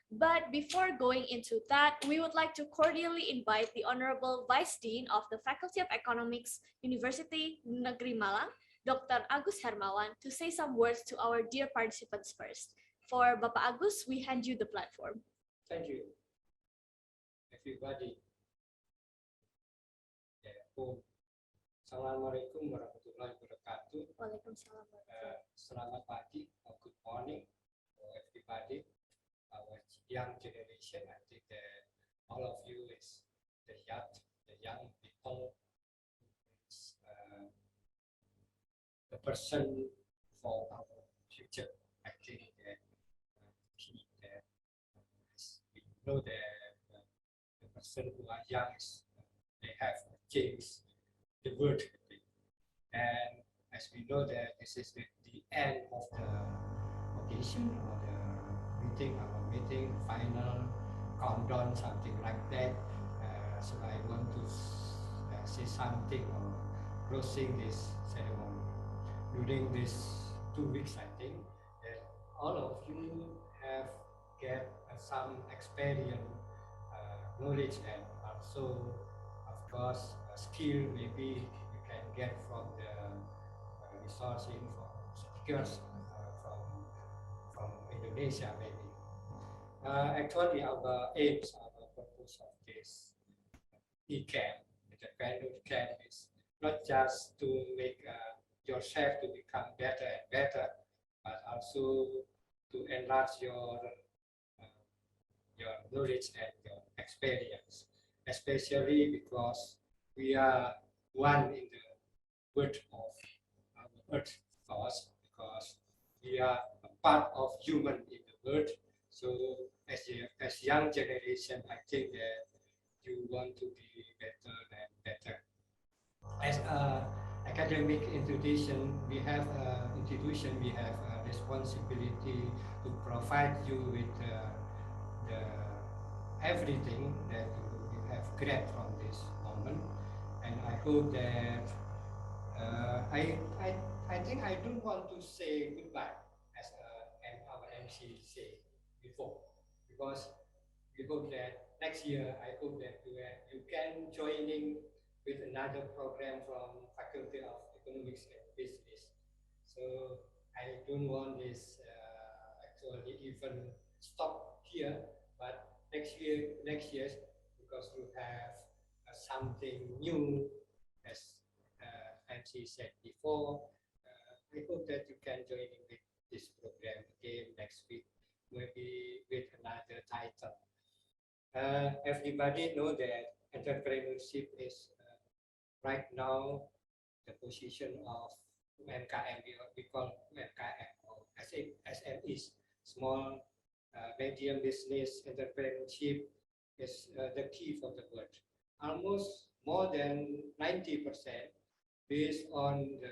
But before going into that, we would like to cordially invite the Honorable Vice Dean of the Faculty of Economics, University Negeri Malang, Dr. Agus Hermawan, to say some words to our dear participants first. For Bapak Agus, we hand you the platform. Thank you, everybody. Assalamualaikum warahmatullahi wabarakatuh. Waalaikumsalam. Selamat pagi or good morning, everybody. Our young generation, I think that all of you is the young people, the person for our future. I think that we know that the person who are young, they have changed the world. And as we know that this is the end of the occasion or the meeting, our meeting, final countdown, something like that. so I want to say something or closing this ceremony. During these 2 weeks, I think that all of you have get some experience, knowledge, and also, of course, skill maybe you can get from the resourcing from speakers from Indonesia maybe. Actually, our aims, our purpose of this ECAMP, the Entrepreneurship Camp, is not just to make yourself to become better and better, but also to enlarge your knowledge and your experience, especially because we are one in the world of our earth force, because we are a part of human in the world. So as young generation, I think that you want to be better and better. As academic institution, we have a responsibility to provide you with the everything that you have great from this moment, and I hope that I think I don't want to say goodbye as our MC said before, because we hope that next year I hope that you can joining with another program from Faculty of Economics and Business. So I don't want this actually even stop here, but next year, because you have something new, as MC said before, I hope that you can join in with this program again next week, maybe with another title. Everybody know that entrepreneurship is right now the position of UMKM, we call UMKM or SMEs, small medium business entrepreneurship is the key for the world. Almost more than 90% based on the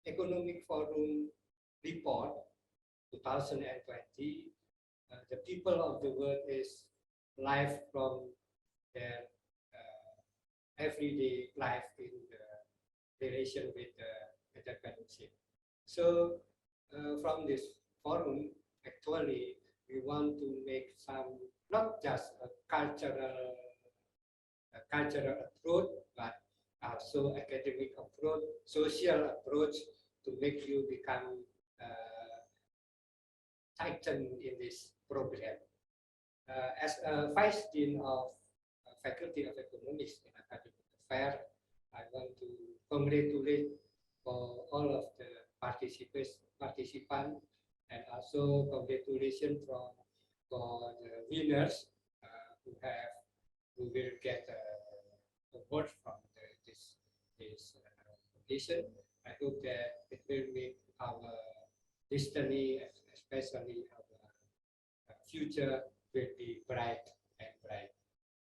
Economic Forum report 2020, the people of the world is live from their everyday life in the relation with the entrepreneurship. So from this forum, actually, we want to make some, not just a cultural approach, but also academic approach, social approach to make you become titan in this program. As a Vice Dean of Faculty of Economics and Academic Affairs, I want to congratulate for all of the participants, and also congratulations for the winners who will get award from this occasion. I hope that it will make our destiny, especially our future, will be bright and bright.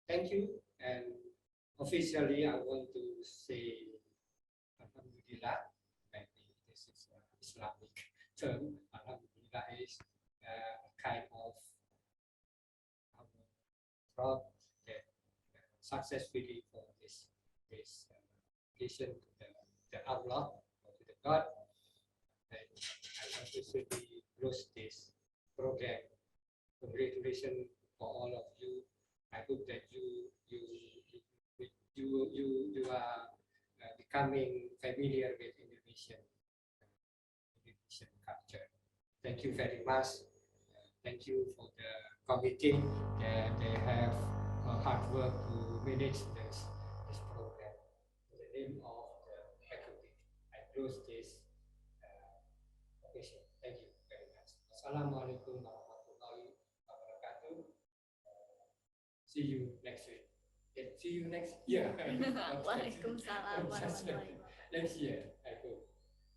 Thank you. And officially, I want to say Alhamdulillah. Maybe this is an Islamic term. Alhamdulillah is a kind of fraud that successfully for this occasion to the Allah or to the God. And I officially close this program. Congratulations for all of you. I hope that you are becoming familiar with Indonesian culture. Thank you very much. Thank you for the committee that they have hard work to manage this program. In the name of the faculty, I close this occasion. Thank you very much. Assalamualaikum warahmatullahi wabarakatuh. See you next week. See you next year. Waalaikumsalam warahmatullahi wabarakatuh. Next year, I hope.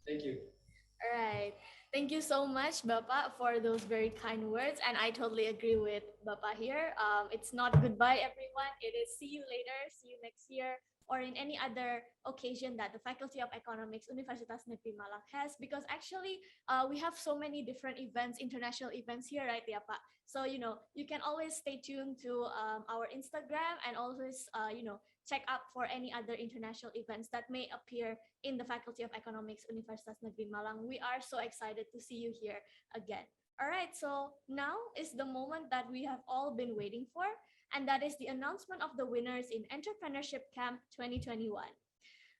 Thank you. All right. Thank you so much, Bapak, for those very kind words. And I totally agree with Bapak here. It's not goodbye, everyone. It is see you later, see you next year. or in any other occasion that the Faculty of Economics Universitas Negeri Malang has, because actually we have so many different events, international events here, right, ya Pak? So, you can always stay tuned to our Instagram and always, check up for any other international events that may appear in the Faculty of Economics Universitas Negeri Malang. We are so excited to see you here again. All right, so now is the moment that we have all been waiting for, and that is the announcement of the winners in Entrepreneurship Camp 2021.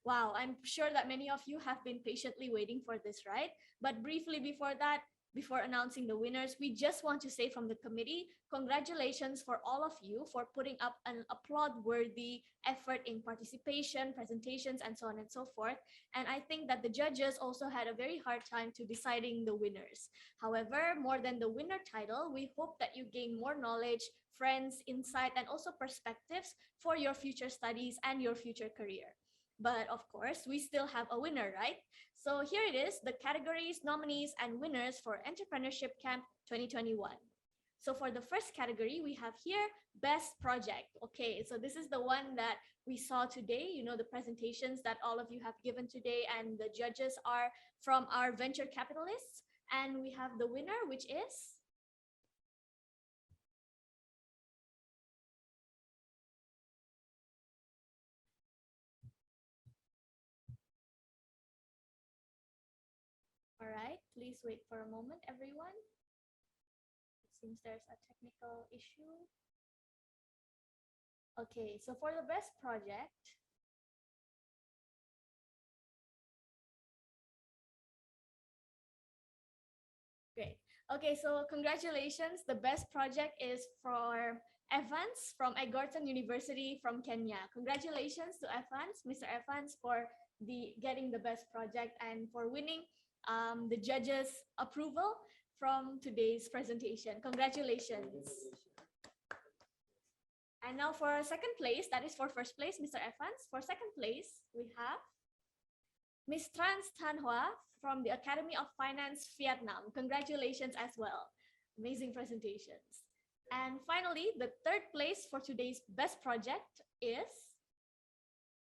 Wow, I'm sure that many of you have been patiently waiting for this, right? But briefly before that, before announcing the winners, we just want to say from the committee, congratulations for all of you for putting up an applaud-worthy effort in participation, presentations, and so on and so forth. And I think that the judges also had a very hard time to deciding the winners. However, more than the winner title, we hope that you gain more knowledge, friends, insight, and also perspectives for your future studies and your future career. But of course, we still have a winner, right? So here it is, the categories, nominees, and winners for Entrepreneurship Camp 2021. So for the first category, we have here Best Project. Okay, so this is the one that we saw today, the presentations that all of you have given today, and the judges are from our venture capitalists. And we have the winner, which is all right, please wait for a moment, everyone. It seems there's a technical issue. Okay, so for the best project, great. Okay, so congratulations. The best project is for Evans from Egerton University from Kenya. Congratulations to Evans, Mr. Evans, for getting the best project and for winning the judges' approval from today's presentation. Congratulations. And now for second place, that is for first place, Mr. Evans. For second place, we have Ms. Trans Tan Hoa from the Academy of Finance, Vietnam. Congratulations as well. Amazing presentations. And finally, the third place for today's best project is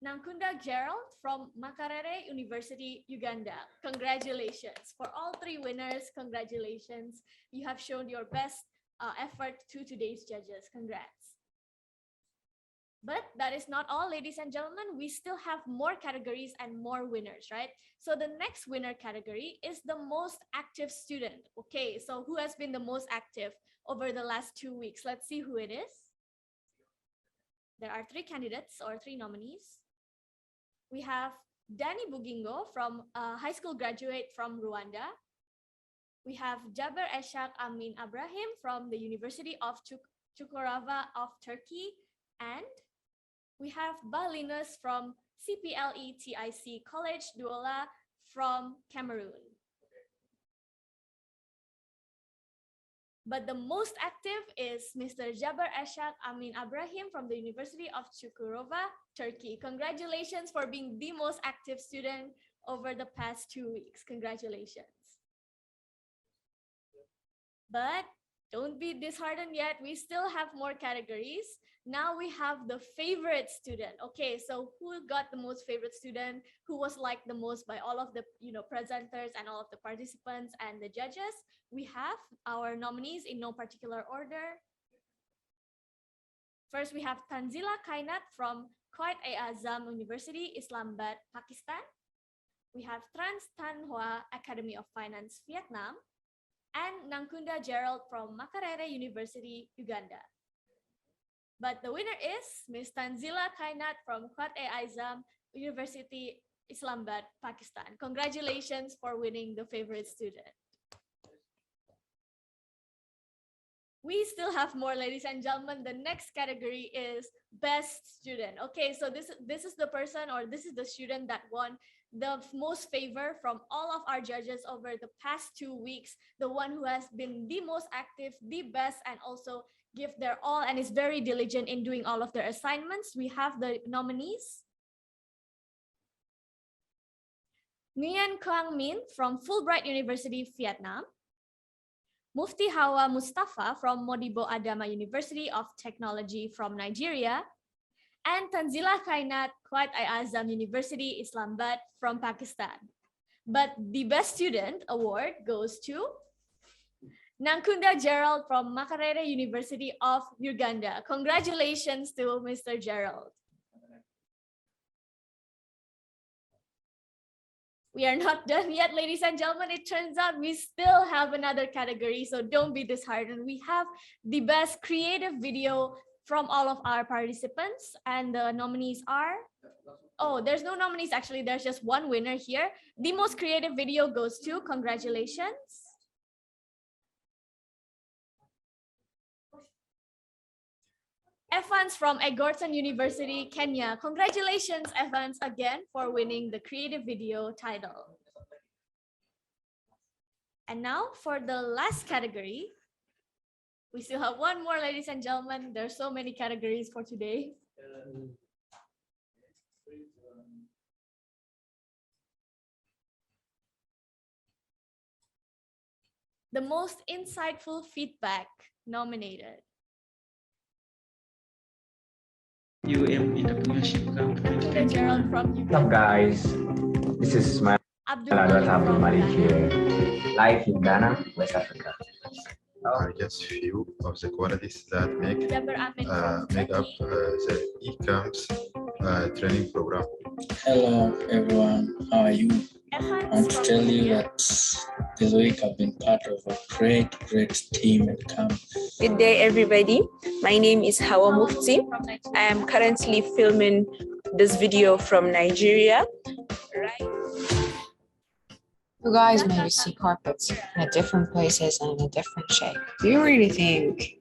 Nankunda Gerald from Makerere University, Uganda. Congratulations. For all three winners, congratulations. You have shown your best effort to today's judges. Congrats. But that is not all, ladies and gentlemen. We still have more categories and more winners, right? So the next winner category is the most active student. Okay, so who has been the most active over the last 2 weeks? Let's see who it is. There are three candidates or three nominees. We have Danny Bugingo from high school graduate from Rwanda. We have Jaber Eshak Amin Abrahim from the University of Çukurova of Turkey. And we have Balinus from CPLE TIC College Douala from Cameroon. But the most active is Mr. Jaber Eshak Amin Abrahim from the University of Çukurova, Turkey. Congratulations for being the most active student over the past 2 weeks. Congratulations. But don't be disheartened yet. We still have more categories. Now we have the favorite student. Okay, so who got the most favorite student? Who was liked the most by all of the presenters and all of the participants and the judges? We have our nominees in no particular order. First, we have Tanzila Kainat from Quaid-e-Azam University, Islamabad, Pakistan. We have Trans Tan Hoa Academy of Finance, Vietnam. And Nankunda Gerald from Makerere University, Uganda. But the winner is Ms. Tanzila Kainat from Quaid-e-Azam University, Islamabad, Pakistan. Congratulations for winning the favorite student. We still have more, ladies and gentlemen. The next category is best student. Okay, so this is the person, or this is the student that won the most favor from all of our judges over the past 2 weeks, the one who has been the most active, the best, and also give their all and is very diligent in doing all of their assignments. We have the nominees. Nguyen Quang Min from Fulbright University, Vietnam. Mufti Hawa Mustafa from Modibo Adama University of Technology from Nigeria. and Tanzila Kainat, Quwait-i-Azam University, Islamabad from Pakistan. But the Best Student Award goes to Nankunda Gerald from Makerere University of Uganda. Congratulations to Mr. Gerald. We are not done yet, ladies and gentlemen. It turns out we still have another category, so don't be disheartened. We have the best creative video from all of our participants, and the nominees are, oh, there's no nominees actually, there's just one winner here. The most creative video goes to, congratulations, Evans from Egerton University, Kenya. Congratulations, Evans, again for winning the creative video title. And now for the last category, we still have one more, ladies and gentlemen. There's so many categories for today. The most insightful feedback nominated. Entrepreneurship Camp. Gerald from What's up, guys? This is Ismail Abdul Malik here, live in Ghana, West Africa. Are just few of the qualities that make up the ECAMP's training program. Hello everyone, how are you? I want to tell you that this week I've been part of a great team at camp. Good day everybody, my name is Hawa Mufti. I am currently filming this video from Nigeria. You guys maybe see carpets in different places and in a different shape. Do you really think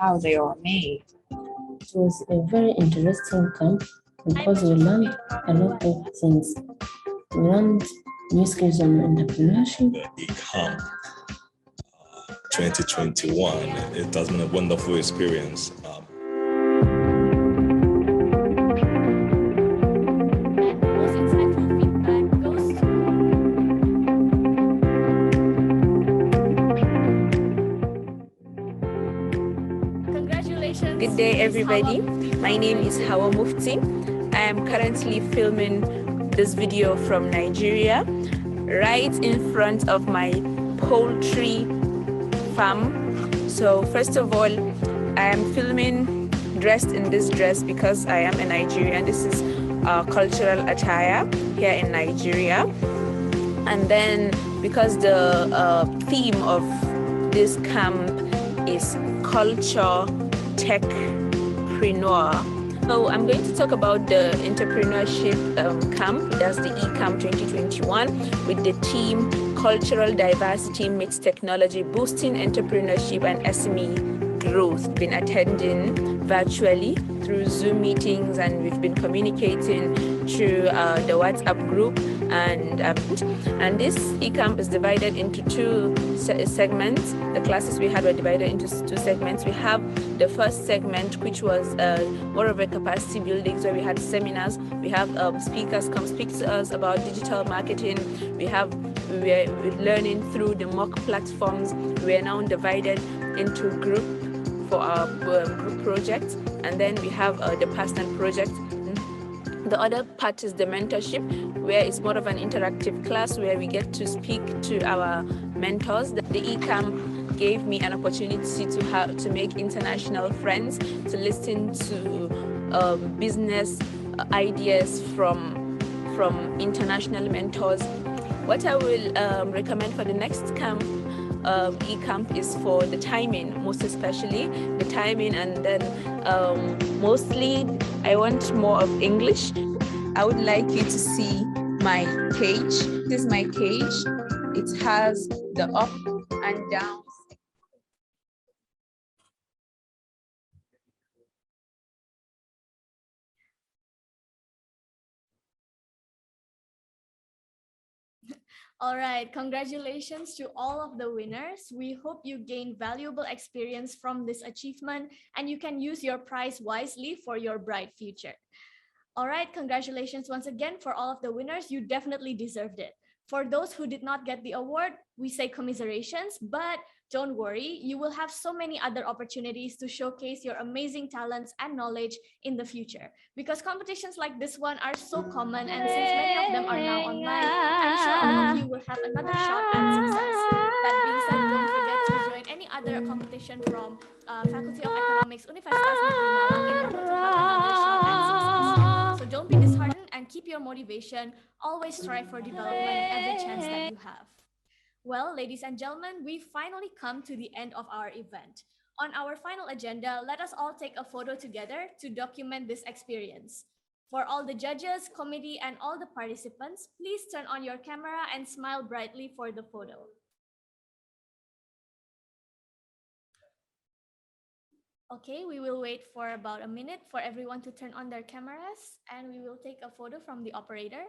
how they are made? It was a very interesting camp because we learned a lot of things. We learned new skills on entrepreneurship. ECAMP 2021. It has been a wonderful experience. Good day everybody, my name is Hawa Mufti. I am currently filming this video from Nigeria, right in front of my poultry farm. So first of all, I am filming dressed in this dress because I am a Nigerian. This is cultural attire here in Nigeria. And then because the theme of this camp is culture techpreneur. So I'm going to talk about the entrepreneurship camp, that's the ECAMP 2021, with the theme Cultural Diversity Meets Technology, Boosting Entrepreneurship and SME Growth. Been attending virtually through Zoom meetings, and we've been communicating through the WhatsApp group, and this ECAMP is divided into two segments. The classes we had were divided into two segments. We have the first segment, which was more of a capacity building, so we had seminars. We have speakers come speak to us about digital marketing. We're learning through the mock platforms. We are now divided into group for our group projects, and then we have the personal project. The other part is the mentorship, where it's more of an interactive class where we get to speak to our mentors. The ECAMP gave me an opportunity to make international friends, to listen to business ideas from international mentors. What I will recommend for the next camp, ECAMP, is for the timing, most especially the timing, and then mostly I want more of English. I would like you to see my page. This is my page. It has the up and down. All right, congratulations to all of the winners. We hope you gained valuable experience from this achievement and you can use your prize wisely for your bright future. All right, congratulations once again for all of the winners. You definitely deserved it. For those who did not get the award, we say commiserations, but don't worry, you will have so many other opportunities to showcase your amazing talents and knowledge in the future. Because competitions like this one are so common, and since many of them are now online, I'm sure all of you will have another shot at success. That being said, don't forget to join any other competition from Faculty of Economics, Universitas Negeri Malang in order to have another shot at success. So don't be disheartened and keep your motivation. Always strive for development every chance that you have. Well, ladies and gentlemen, we finally come to the end of our event. On our final agenda, let us all take a photo together to document this experience. For all the judges, committee, and all the participants, please turn on your camera and smile brightly for the photo. Okay, we will wait for about a minute for everyone to turn on their cameras, and we will take a photo from the operator.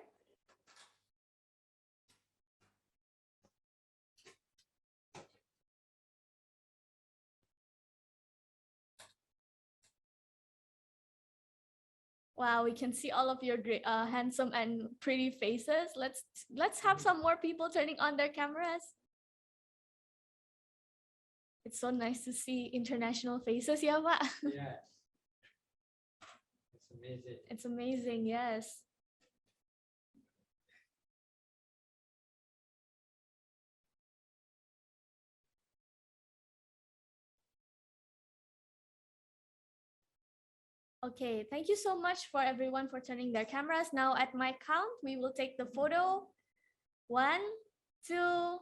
Wow, we can see all of your great, handsome and pretty faces. Let's have some more people turning on their cameras. It's so nice to see international faces, yeah, Pak? Yeah. It's amazing. It's amazing, yes. Okay, thank you so much for everyone for turning their cameras. Now at my count, we will take the photo. 1, 2,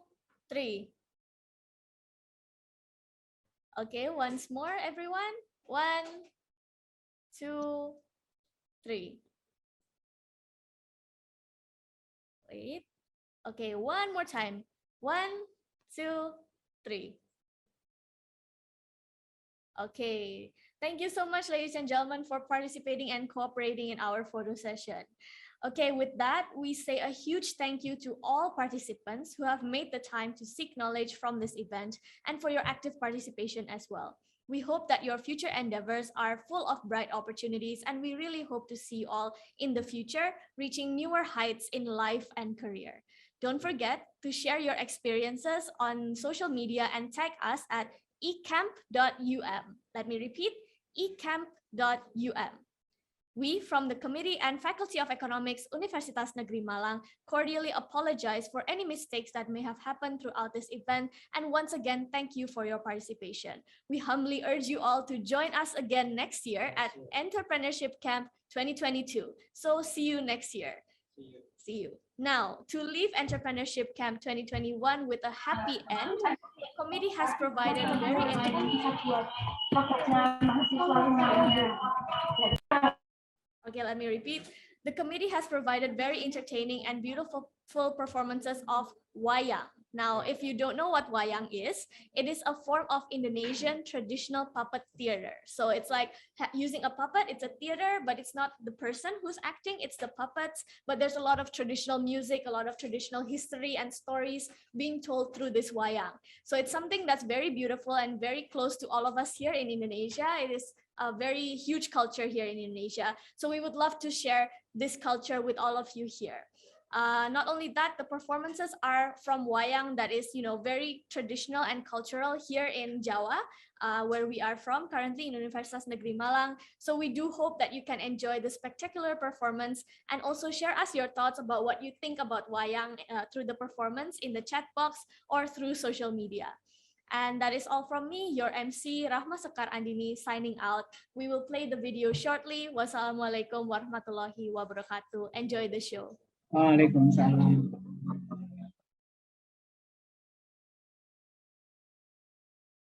3. Okay, once more, everyone. 1, 2, 3. Wait. Okay, one more time. 1, 2, 3. Okay, thank you so much, ladies and gentlemen, for participating and cooperating in our photo session. Okay, with that, we say a huge thank you to all participants who have made the time to seek knowledge from this event and for your active participation as well. We hope that your future endeavors are full of bright opportunities, and we really hope to see you all in the future, reaching newer heights in life and career. Don't forget to share your experiences on social media and tag us at ecamp.um. Let me repeat, ecamp.um. We from the Committee and Faculty of Economics, Universitas Negeri Malang, cordially apologize for any mistakes that may have happened throughout this event, and once again, thank you for your participation. We humbly urge you all to join us again next year at Entrepreneurship Camp 2022. So see you next year. See you. Now, to leave Entrepreneurship Camp 2021 with a happy end, the committee has provided very Okay, let me repeat. The committee has provided very entertaining and beautiful performances of wayang. Now, if you don't know what wayang is, it is a form of Indonesian traditional puppet theater. So it's like using a puppet, it's a theater, but it's not the person who's acting, it's the puppets. But there's a lot of traditional music, a lot of traditional history and stories being told through this wayang. So it's something that's very beautiful and very close to all of us here in Indonesia. It is a very huge culture here in Indonesia. So we would love to share this culture with all of you here. Not only that, the performances are from wayang that is, very traditional and cultural here in Jawa, where we are from currently in Universitas Negeri Malang. So we do hope that you can enjoy the spectacular performance and also share us your thoughts about what you think about wayang through the performance in the chat box or through social media. And that is all from me, your MC Rahma Sekar Andini, signing out. We will play the video shortly. Wassalamualaikum warahmatullahi wabarakatuh. Enjoy the show. Waalaikumsalam.